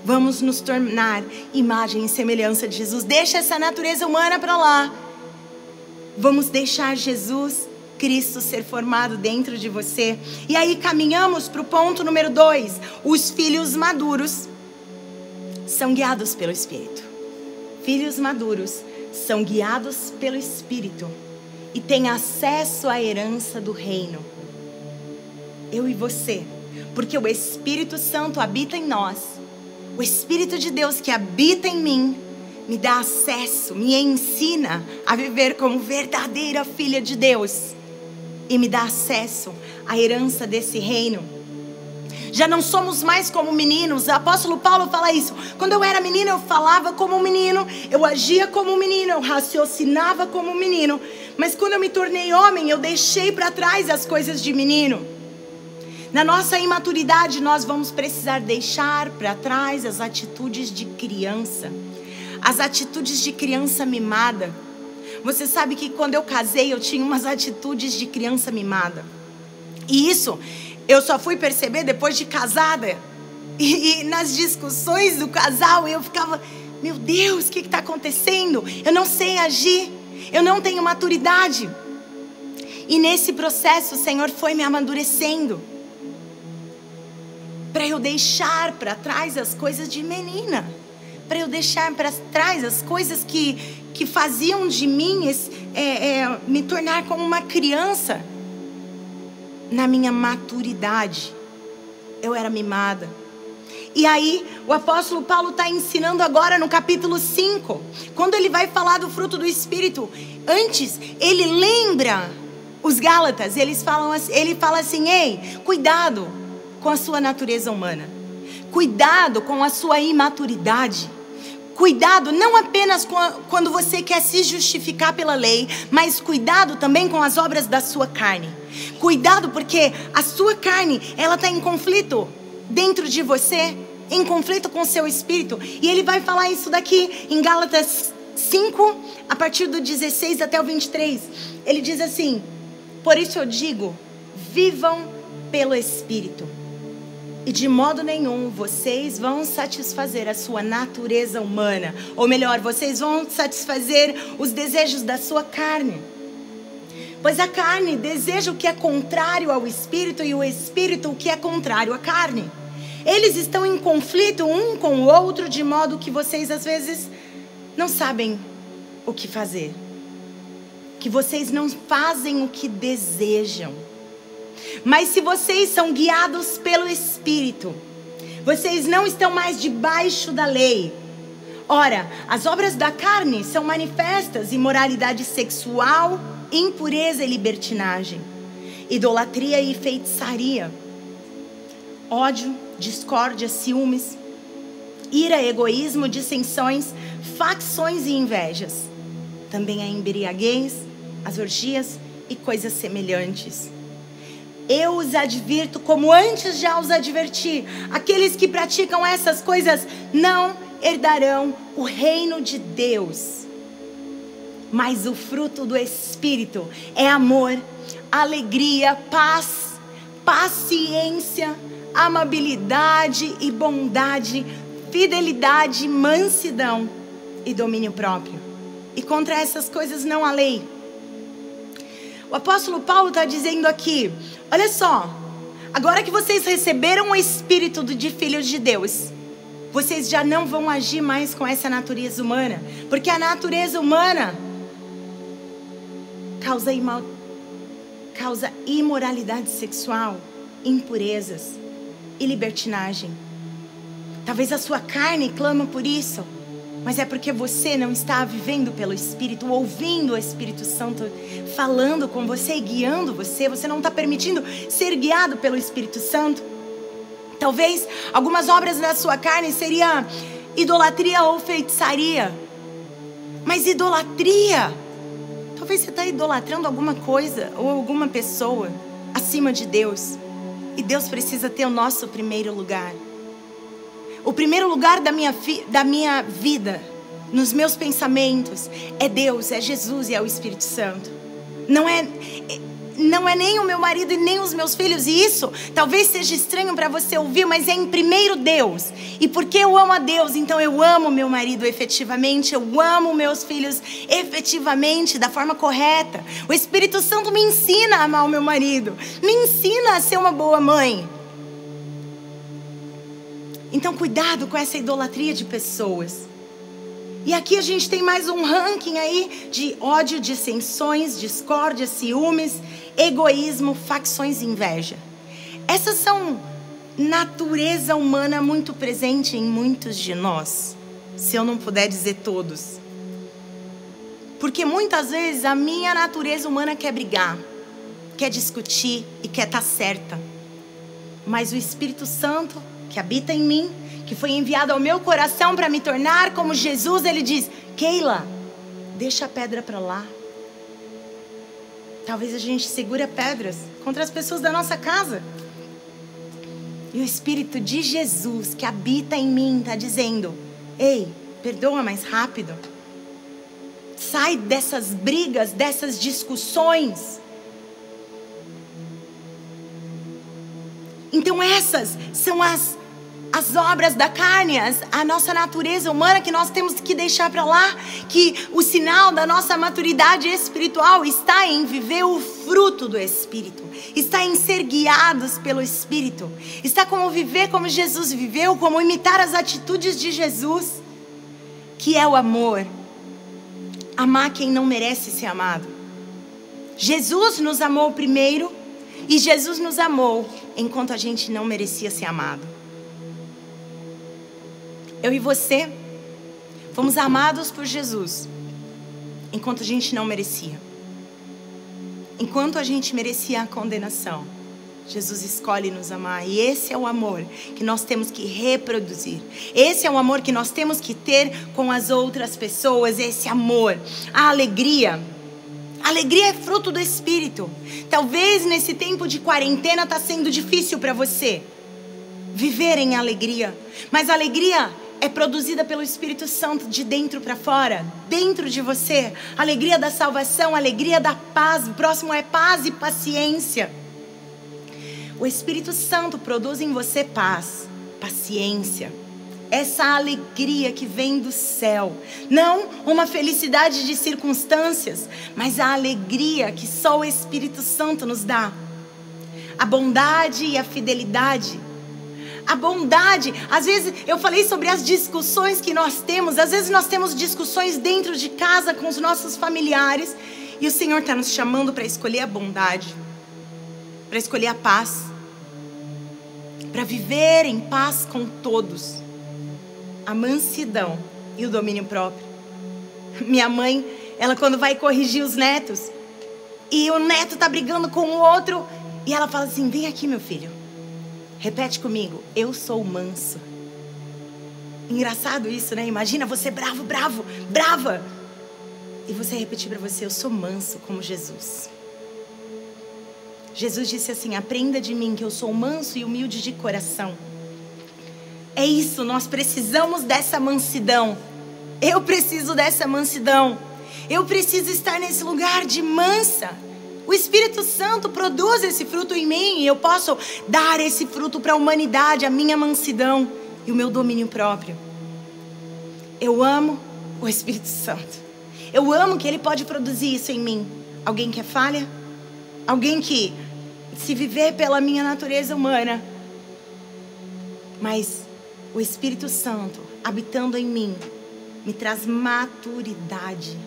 Vamos nos tornar imagem e semelhança de Jesus. Deixa essa natureza humana para lá. Vamos deixar Jesus Cristo ser formado dentro de você. E aí caminhamos para o ponto número 2. Os filhos maduros são guiados pelo Espírito. Filhos maduros são guiados pelo Espírito e têm acesso à herança do reino. Eu e você, porque o Espírito Santo habita em nós. O Espírito de Deus que habita em mim me dá acesso, me ensina a viver como verdadeira filha de Deus e me dá acesso à herança desse reino. Já não somos mais como meninos. O apóstolo Paulo fala isso. Quando eu era menina, eu falava como um menino, eu agia como um menino, eu raciocinava como um menino. Mas quando eu me tornei homem, eu deixei para trás as coisas de menino. Na nossa imaturidade, nós vamos precisar deixar para trás as atitudes de criança. As atitudes de criança mimada. Você sabe que quando eu casei, eu tinha umas atitudes de criança mimada. E isso eu só fui perceber depois de casada. E nas discussões do casal, eu ficava: meu Deus, o que está acontecendo? Eu não sei agir. Eu não tenho maturidade. E nesse processo, o Senhor foi me amadurecendo. Para eu deixar para trás as coisas de menina. Para eu deixar para trás as coisas que faziam de mim me tornar como uma criança. Na minha maturidade, eu era mimada. E aí, o apóstolo Paulo está ensinando agora no capítulo 5. Quando ele vai falar do fruto do Espírito, antes, ele lembra os Gálatas. Ele fala assim: ei, cuidado com a sua natureza humana. Cuidado com a sua imaturidade. Cuidado não apenas quando você quer se justificar pela lei, mas cuidado também com as obras da sua carne. Cuidado porque a sua carne, ela está em conflito dentro de você, em conflito com o seu espírito. E ele vai falar isso daqui em Gálatas 5, a partir do 16 até o 23. Ele diz assim: por isso eu digo, vivam pelo Espírito. E de modo nenhum vocês vão satisfazer a sua natureza humana. Ou melhor, vocês vão satisfazer os desejos da sua carne. Pois a carne deseja o que é contrário ao Espírito e o Espírito o que é contrário à carne. Eles estão em conflito um com o outro, de modo que vocês às vezes não sabem o que fazer. Que vocês não fazem o que desejam. Mas se vocês são guiados pelo Espírito, vocês não estão mais debaixo da lei. Ora, as obras da carne são manifestas: imoralidade sexual, impureza e libertinagem, idolatria e feitiçaria, ódio, discórdia, ciúmes, ira, egoísmo, dissensões, facções e invejas. Também a embriaguez, as orgias e coisas semelhantes. Eu os advirto, como antes já os adverti: aqueles que praticam essas coisas não herdarão o reino de Deus. Mas o fruto do Espírito é amor, alegria, paz, paciência, amabilidade e bondade, fidelidade, mansidão e domínio próprio. E contra essas coisas não há lei. O apóstolo Paulo está dizendo aqui: olha só, agora que vocês receberam o Espírito de filhos de Deus, vocês já não vão agir mais com essa natureza humana. Porque a natureza humana causa imoralidade sexual, impurezas e libertinagem. Talvez a sua carne clama por isso, mas é porque você não está vivendo pelo Espírito, ouvindo o Espírito Santo falando com você e guiando você. Você não está permitindo ser guiado pelo Espírito Santo. Talvez algumas obras da sua carne seria idolatria ou feitiçaria. Mas idolatria, talvez você está idolatrando alguma coisa ou alguma pessoa acima de Deus. E Deus precisa ter o nosso primeiro lugar. O primeiro lugar da minha vida nos meus pensamentos, é Deus, é Jesus e é o Espírito Santo. Não é nem o meu marido e nem os meus filhos. E isso talvez seja estranho para você ouvir, mas é em primeiro Deus. E porque eu amo a Deus, então eu amo meu marido efetivamente, eu amo meus filhos efetivamente, da forma correta. O Espírito Santo me ensina a amar o meu marido, me ensina a ser uma boa mãe. Então cuidado com essa idolatria de pessoas. E aqui a gente tem mais um ranking aí de ódio, dissensões, discórdia, ciúmes, egoísmo, facções e inveja. Essas são natureza humana muito presente em muitos de nós, se eu não puder dizer todos. Porque muitas vezes a minha natureza humana quer brigar, quer discutir e quer estar certa. Mas o Espírito Santo, que habita em mim, que foi enviado ao meu coração para me tornar como Jesus, ele diz: Keila, deixa a pedra para lá. Talvez a gente segure pedras contra as pessoas da nossa casa. E o Espírito de Jesus que habita em mim está dizendo: ei, perdoa mais rápido. Sai dessas brigas, dessas discussões. Então essas são as obras da carne, a nossa natureza humana que nós temos que deixar para lá. Que o sinal da nossa maturidade espiritual está em viver o fruto do Espírito, está em ser guiados pelo Espírito, está como viver como Jesus viveu, como imitar as atitudes de Jesus, que é o amor. Amar quem não merece ser amado. Jesus nos amou primeiro e Jesus nos amou enquanto a gente não merecia ser amado. Eu e você fomos amados por Jesus enquanto a gente não merecia. Enquanto a gente merecia a condenação, Jesus escolhe nos amar. E esse é o amor que nós temos que reproduzir. Esse é o amor que nós temos que ter com as outras pessoas. Esse amor, a alegria. A alegria é fruto do Espírito. Talvez nesse tempo de quarentena está sendo difícil para você viver em alegria. Mas a alegria é produzida pelo Espírito Santo de dentro para fora, dentro de você. Alegria da salvação, alegria da paz. O próximo é paz e paciência. O Espírito Santo produz em você paz, paciência. Essa alegria que vem do céu. Não uma felicidade de circunstâncias, mas a alegria que só o Espírito Santo nos dá. A bondade e a fidelidade. A bondade, às vezes eu falei sobre as discussões que nós temos. Às vezes nós temos discussões dentro de casa com os nossos familiares. E o Senhor está nos chamando para escolher a bondade, para escolher a paz, para viver em paz com todos. A mansidão e o domínio próprio. Minha mãe, ela quando vai corrigir os netos, e o neto está brigando com o outro, e ela fala assim: vem aqui, meu filho. Repete comigo: eu sou manso. Engraçado isso, né? Imagina você bravo, brava. E você repetir para você: eu sou manso como Jesus. Jesus disse assim: aprenda de mim que eu sou manso e humilde de coração. É isso, nós precisamos dessa mansidão. Eu preciso dessa mansidão. Eu preciso estar nesse lugar de mansa. O Espírito Santo produz esse fruto em mim e eu posso dar esse fruto para a humanidade, a minha mansidão e o meu domínio próprio. Eu amo o Espírito Santo. Eu amo que Ele pode produzir isso em mim. Alguém que é falha? Alguém que se viver pela minha natureza humana. Mas o Espírito Santo habitando em mim me traz maturidade.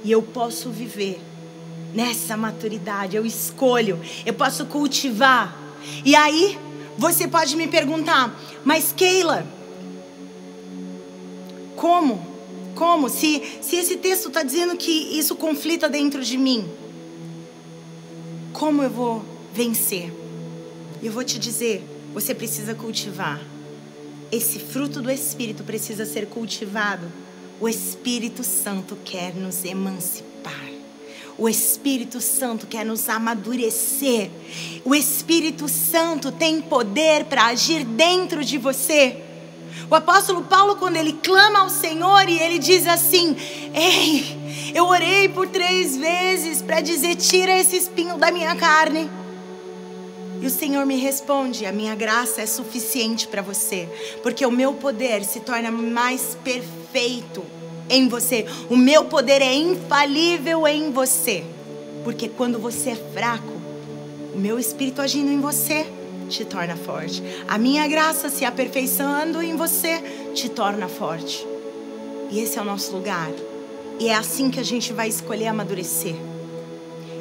E eu posso viver nessa maturidade, eu escolho, eu posso cultivar. E aí, você pode me perguntar: mas Keila, como? Se esse texto está dizendo que isso conflita dentro de mim, como eu vou vencer? Eu vou te dizer, você precisa cultivar. Esse fruto do Espírito precisa ser cultivado. O Espírito Santo quer nos emancipar. O Espírito Santo quer nos amadurecer. O Espírito Santo tem poder para agir dentro de você. O apóstolo Paulo, quando ele clama ao Senhor e ele diz assim: ei, eu orei por 3 vezes para dizer, tira esse espinho da minha carne. E o Senhor me responde: a minha graça é suficiente para você, porque o meu poder se torna mais perfeito em você. O meu poder é infalível em você, porque quando você é fraco, o meu Espírito agindo em você te torna forte. A minha graça se aperfeiçoando em você te torna forte. E esse é o nosso lugar. E é assim que a gente vai escolher amadurecer.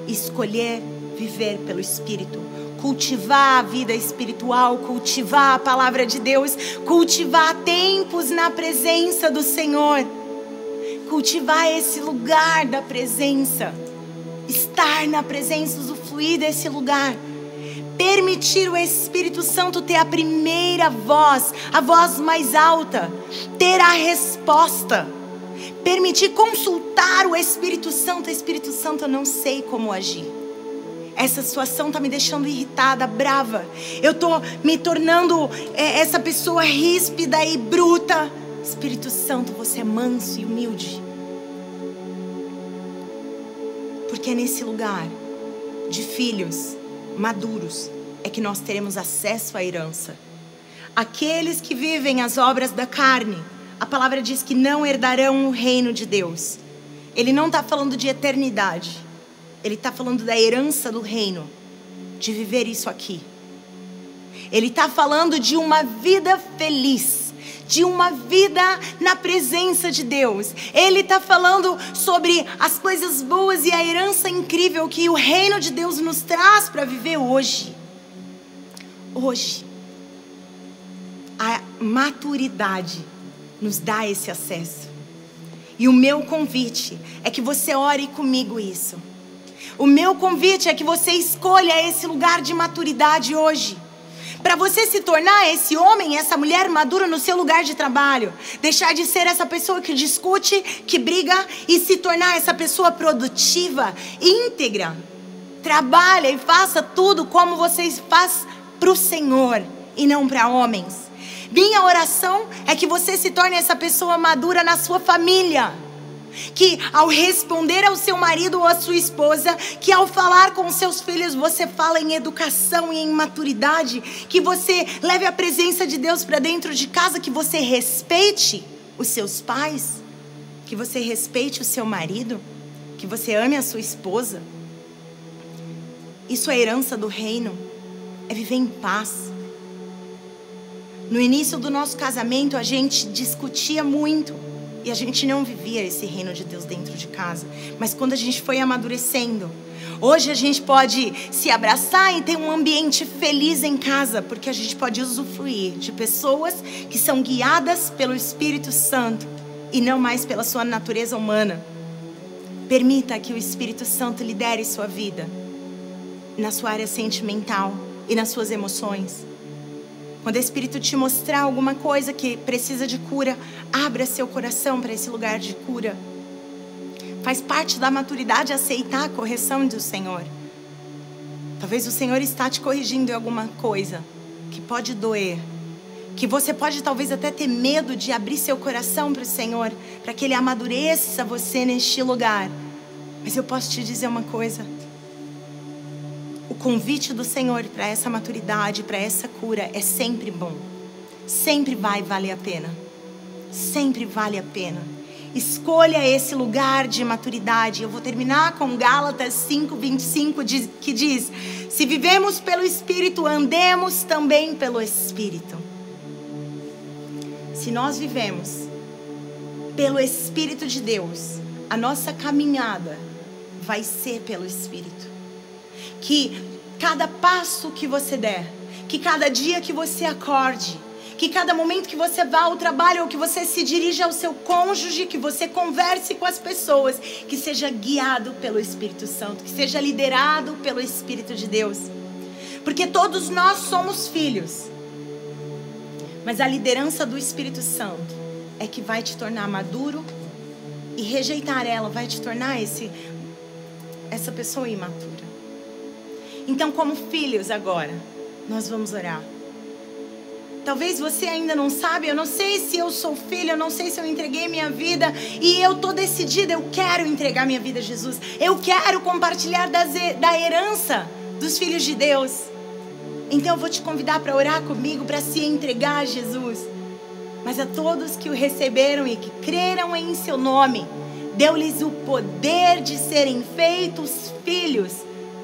Escolher viver pelo Espírito. Cultivar a vida espiritual, cultivar a palavra de Deus, cultivar tempos na presença do Senhor. Cultivar esse lugar da presença. Estar na presença, usufruir desse lugar. Permitir o Espírito Santo ter a primeira voz, a voz mais alta, ter a resposta. Permitir consultar o Espírito Santo. Espírito Santo, eu não sei como agir. Essa situação está me deixando irritada, brava. Eu estou me tornando essa pessoa ríspida e bruta. Espírito Santo, você é manso e humilde. Porque é nesse lugar de filhos maduros é que nós teremos acesso à herança. Aqueles que vivem as obras da carne, a palavra diz que não herdarão o reino de Deus. Ele não está falando de eternidade. Ele está falando da herança do reino, de viver isso aqui. Ele está falando de uma vida feliz, de uma vida na presença de Deus. Ele está falando sobre as coisas boas e a herança incrível que o reino de Deus nos traz para viver hoje. Hoje, a maturidade nos dá esse acesso. E o meu convite é que você ore comigo isso. O meu convite é que você escolha esse lugar de maturidade hoje. Para você se tornar esse homem, essa mulher madura no seu lugar de trabalho. Deixar de ser essa pessoa que discute, que briga, e se tornar essa pessoa produtiva, íntegra. Trabalha e faça tudo como você faz para o Senhor e não para homens. Minha oração é que você se torne essa pessoa madura na sua família. Que ao responder ao seu marido ou à sua esposa, que ao falar com os seus filhos, você fala em educação e em maturidade, que você leve a presença de Deus para dentro de casa, que você respeite os seus pais, que você respeite o seu marido, que você ame a sua esposa. Isso é herança do reino, é viver em paz. No início do nosso casamento, a gente discutia muito. E a gente não vivia esse reino de Deus dentro de casa. Mas quando a gente foi amadurecendo, hoje a gente pode se abraçar e ter um ambiente feliz em casa. Porque a gente pode usufruir de pessoas que são guiadas pelo Espírito Santo e não mais pela sua natureza humana. Permita que o Espírito Santo lidere sua vida na sua área sentimental e nas suas emoções. Quando o Espírito te mostrar alguma coisa que precisa de cura, abra seu coração para esse lugar de cura. Faz parte da maturidade aceitar a correção do Senhor. Talvez o Senhor está te corrigindo em alguma coisa que pode doer. Que você pode talvez até ter medo de abrir seu coração para o Senhor, para que Ele amadureça você neste lugar. Mas eu posso te dizer uma coisa. O convite do Senhor para essa maturidade, para essa cura é sempre bom. Sempre vai valer a pena. Sempre vale a pena. Escolha esse lugar de maturidade. Eu vou terminar com Gálatas 5:25, que diz: se vivemos pelo Espírito, andemos também pelo Espírito. Se nós vivemos pelo Espírito de Deus, a nossa caminhada vai ser pelo Espírito. Que cada passo que você der, que cada dia que você acorde, que cada momento que você vá ao trabalho ou que você se dirija ao seu cônjuge, que você converse com as pessoas, que seja guiado pelo Espírito Santo, que seja liderado pelo Espírito de Deus. Porque todos nós somos filhos. Mas a liderança do Espírito Santo é que vai te tornar maduro, e rejeitar ela vai te tornar essa pessoa imatura. Então, como filhos agora, nós vamos orar. Talvez você ainda não sabe, eu não sei se eu sou filho, eu não sei se eu entreguei minha vida e eu tô decidida, eu quero entregar minha vida a Jesus. Eu quero compartilhar da herança dos filhos de Deus. Então eu vou te convidar para orar comigo, para se entregar a Jesus. Mas a todos que o receberam e que creram em seu nome, deu-lhes o poder de serem feitos filhos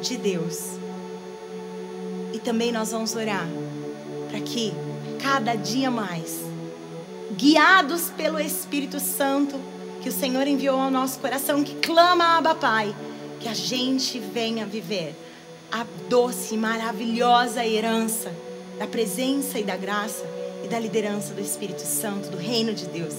de Deus. E também nós vamos orar para que cada dia mais, guiados pelo Espírito Santo que o Senhor enviou ao nosso coração, que clama Abba Pai, que a gente venha viver a doce e maravilhosa herança da presença e da graça e da liderança do Espírito Santo, do reino de Deus.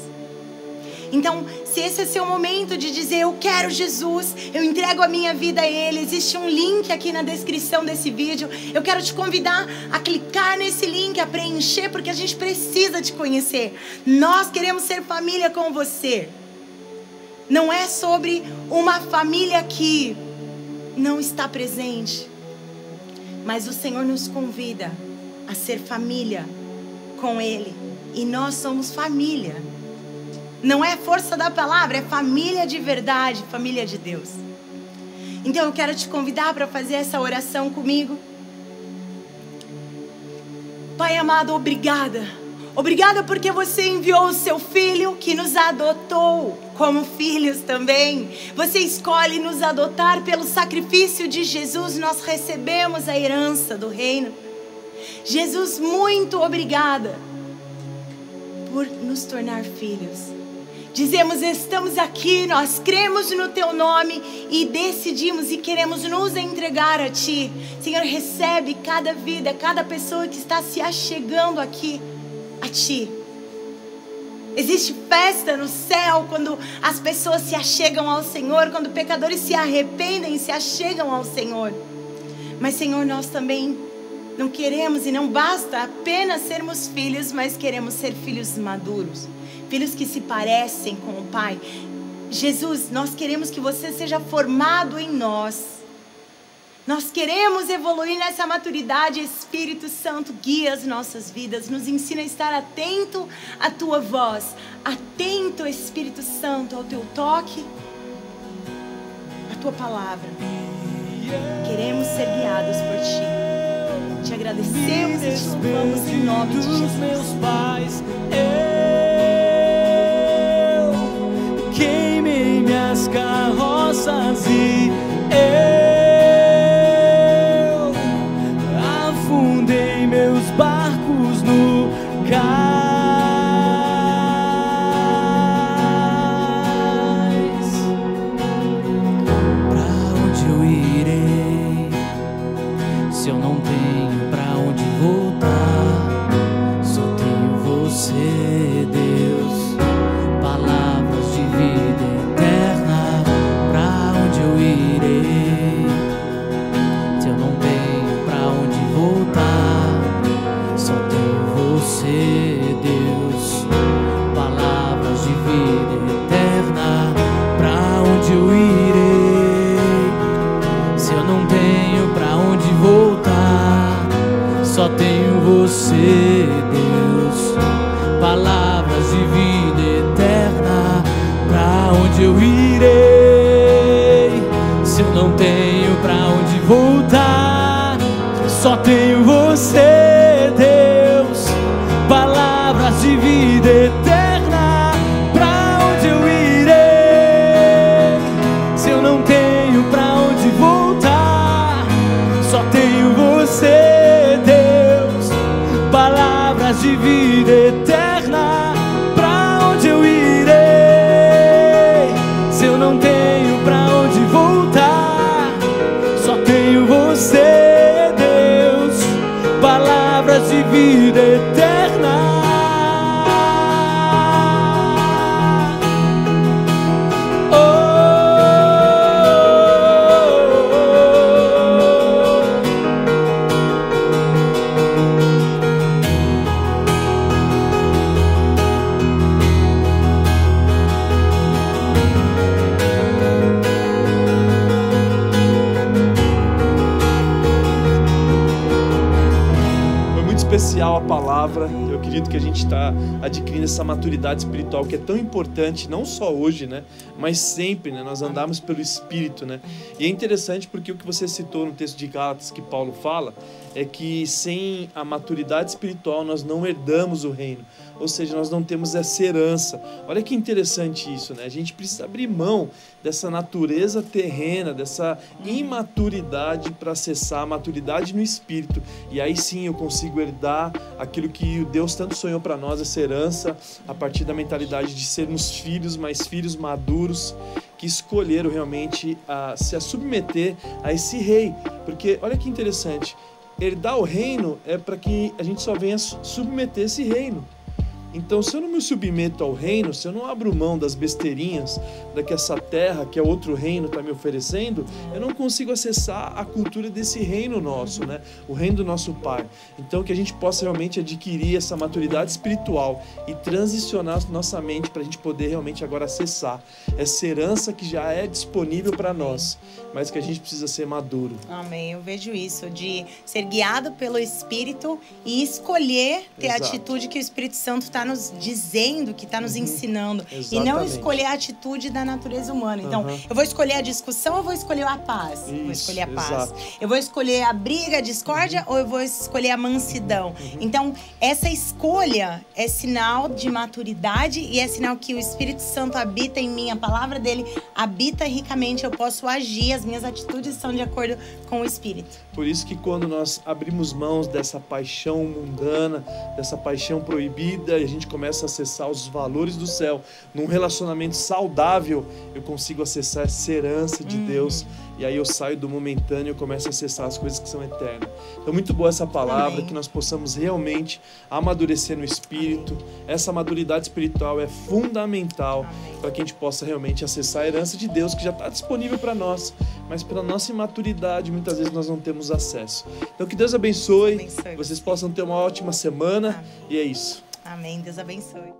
Então, se esse é seu momento de dizer, eu quero Jesus, eu entrego a minha vida a Ele, existe um link aqui na descrição desse vídeo. Eu quero te convidar a clicar nesse link, a preencher, porque a gente precisa te conhecer. Nós queremos ser família com você. Não é sobre uma família que não está presente, mas o Senhor nos convida a ser família com Ele. E nós somos família. Não é força da palavra, é família de verdade, família de Deus. Então eu quero te convidar para fazer essa oração comigo. Pai amado, obrigada. Obrigada porque você enviou o seu Filho que nos adotou como filhos também. Você escolhe nos adotar pelo sacrifício de Jesus. Nós recebemos a herança do reino. Jesus, muito obrigada por nos tornar filhos. Dizemos, estamos aqui, nós cremos no Teu nome e decidimos e queremos nos entregar a Ti. Senhor, recebe cada vida, cada pessoa que está se achegando aqui a Ti. Existe festa no céu quando as pessoas se achegam ao Senhor, quando pecadores se arrependem e se achegam ao Senhor. Mas, Senhor, nós também não queremos e não basta apenas sermos filhos, mas queremos ser filhos maduros. Filhos que se parecem com o Pai. Jesus, nós queremos que você seja formado em nós. Nós queremos evoluir nessa maturidade. Espírito Santo, guia as nossas vidas. Nos ensina a estar atento à Tua voz. Atento, Espírito Santo, ao Teu toque, à Tua palavra. Queremos ser guiados por Ti. Te agradecemos e te louvamos em nome de Jesus. Meus pais, queimei minhas carroças e eu afundei meus barcos no cais. Pra onde eu irei se eu não tenho pra onde voltar? Só tenho você, Deus. Palavras de vida eterna. Pra onde eu irei se eu não tenho pra onde voltar? Só tenho você, Deus. Palavras de vida eterna. Pra onde eu irei se eu não tenho pra onde voltar? Só tenho você, Deus. Palavras de vida eterna. Pra onde eu irei se eu não tenho pra onde voltar? Só tenho você, Deus. Palavras de vida eterna. Pra onde eu irei se eu não tenho pra onde voltar? Só tenho você, Deus. Palavras de vida eterna. Pra onde eu irei se eu não tenho pra onde voltar? especial a palavra. Eu acredito que a gente está adquirindo essa maturidade espiritual que é tão importante, não só hoje, né? Mas sempre, né? Nós andamos pelo Espírito, né? E é interessante porque o que você citou no texto de Gálatas que Paulo fala é que sem a maturidade espiritual nós não herdamos o reino. Ou seja, nós não temos essa herança. Olha que interessante isso, né? A gente precisa abrir mão dessa natureza terrena, dessa imaturidade para acessar a maturidade no Espírito. E aí sim eu consigo herdar aquilo que Deus tanto sonhou para nós, essa herança, a partir da mentalidade de sermos filhos, mas filhos maduros, que escolheram realmente se submeter a esse rei. Porque olha que interessante, herdar o reino é para que a gente só venha submeter esse reino. Então, se eu não me submeto ao reino, se eu não abro mão das besteirinhas que essa terra, que é outro reino, está me oferecendo, eu não consigo acessar a cultura desse reino nosso, né? O reino do nosso Pai. Então, que a gente possa realmente adquirir essa maturidade espiritual e transicionar nossa mente para a gente poder realmente agora acessar essa herança que já é disponível para nós, mas que a gente precisa ser maduro. Amém. Eu vejo isso, de ser guiado pelo Espírito e escolher ter a atitude que o Espírito Santo está nos dizendo, que está nos ensinando. Exatamente. E não escolher a atitude da natureza humana. Então, eu vou escolher a discussão ou vou escolher a paz? Isso, vou escolher a paz. exato. Eu vou escolher a briga, a discórdia ou eu vou escolher a mansidão? Então, essa escolha é sinal de maturidade e é sinal que o Espírito Santo habita em mim, a palavra dele habita ricamente, eu posso agir, as minhas atitudes são de acordo com o Espírito. Por isso que quando nós abrimos mãos dessa paixão mundana, dessa paixão proibida, e a gente começa a acessar os valores do céu, num relacionamento saudável, eu consigo acessar essa herança de Deus, e aí eu saio do momentâneo e começo a acessar as coisas que são eternas. Então, muito boa essa palavra, Amém. que nós possamos realmente amadurecer no Espírito. Essa maturidade espiritual é fundamental para que a gente possa realmente acessar a herança de Deus, que já está disponível para nós, mas pela nossa imaturidade, muitas vezes nós não temos acesso. Então, que Deus abençoe, Abençoe vocês possam ter uma ótima semana, e é isso. Amém. Deus abençoe.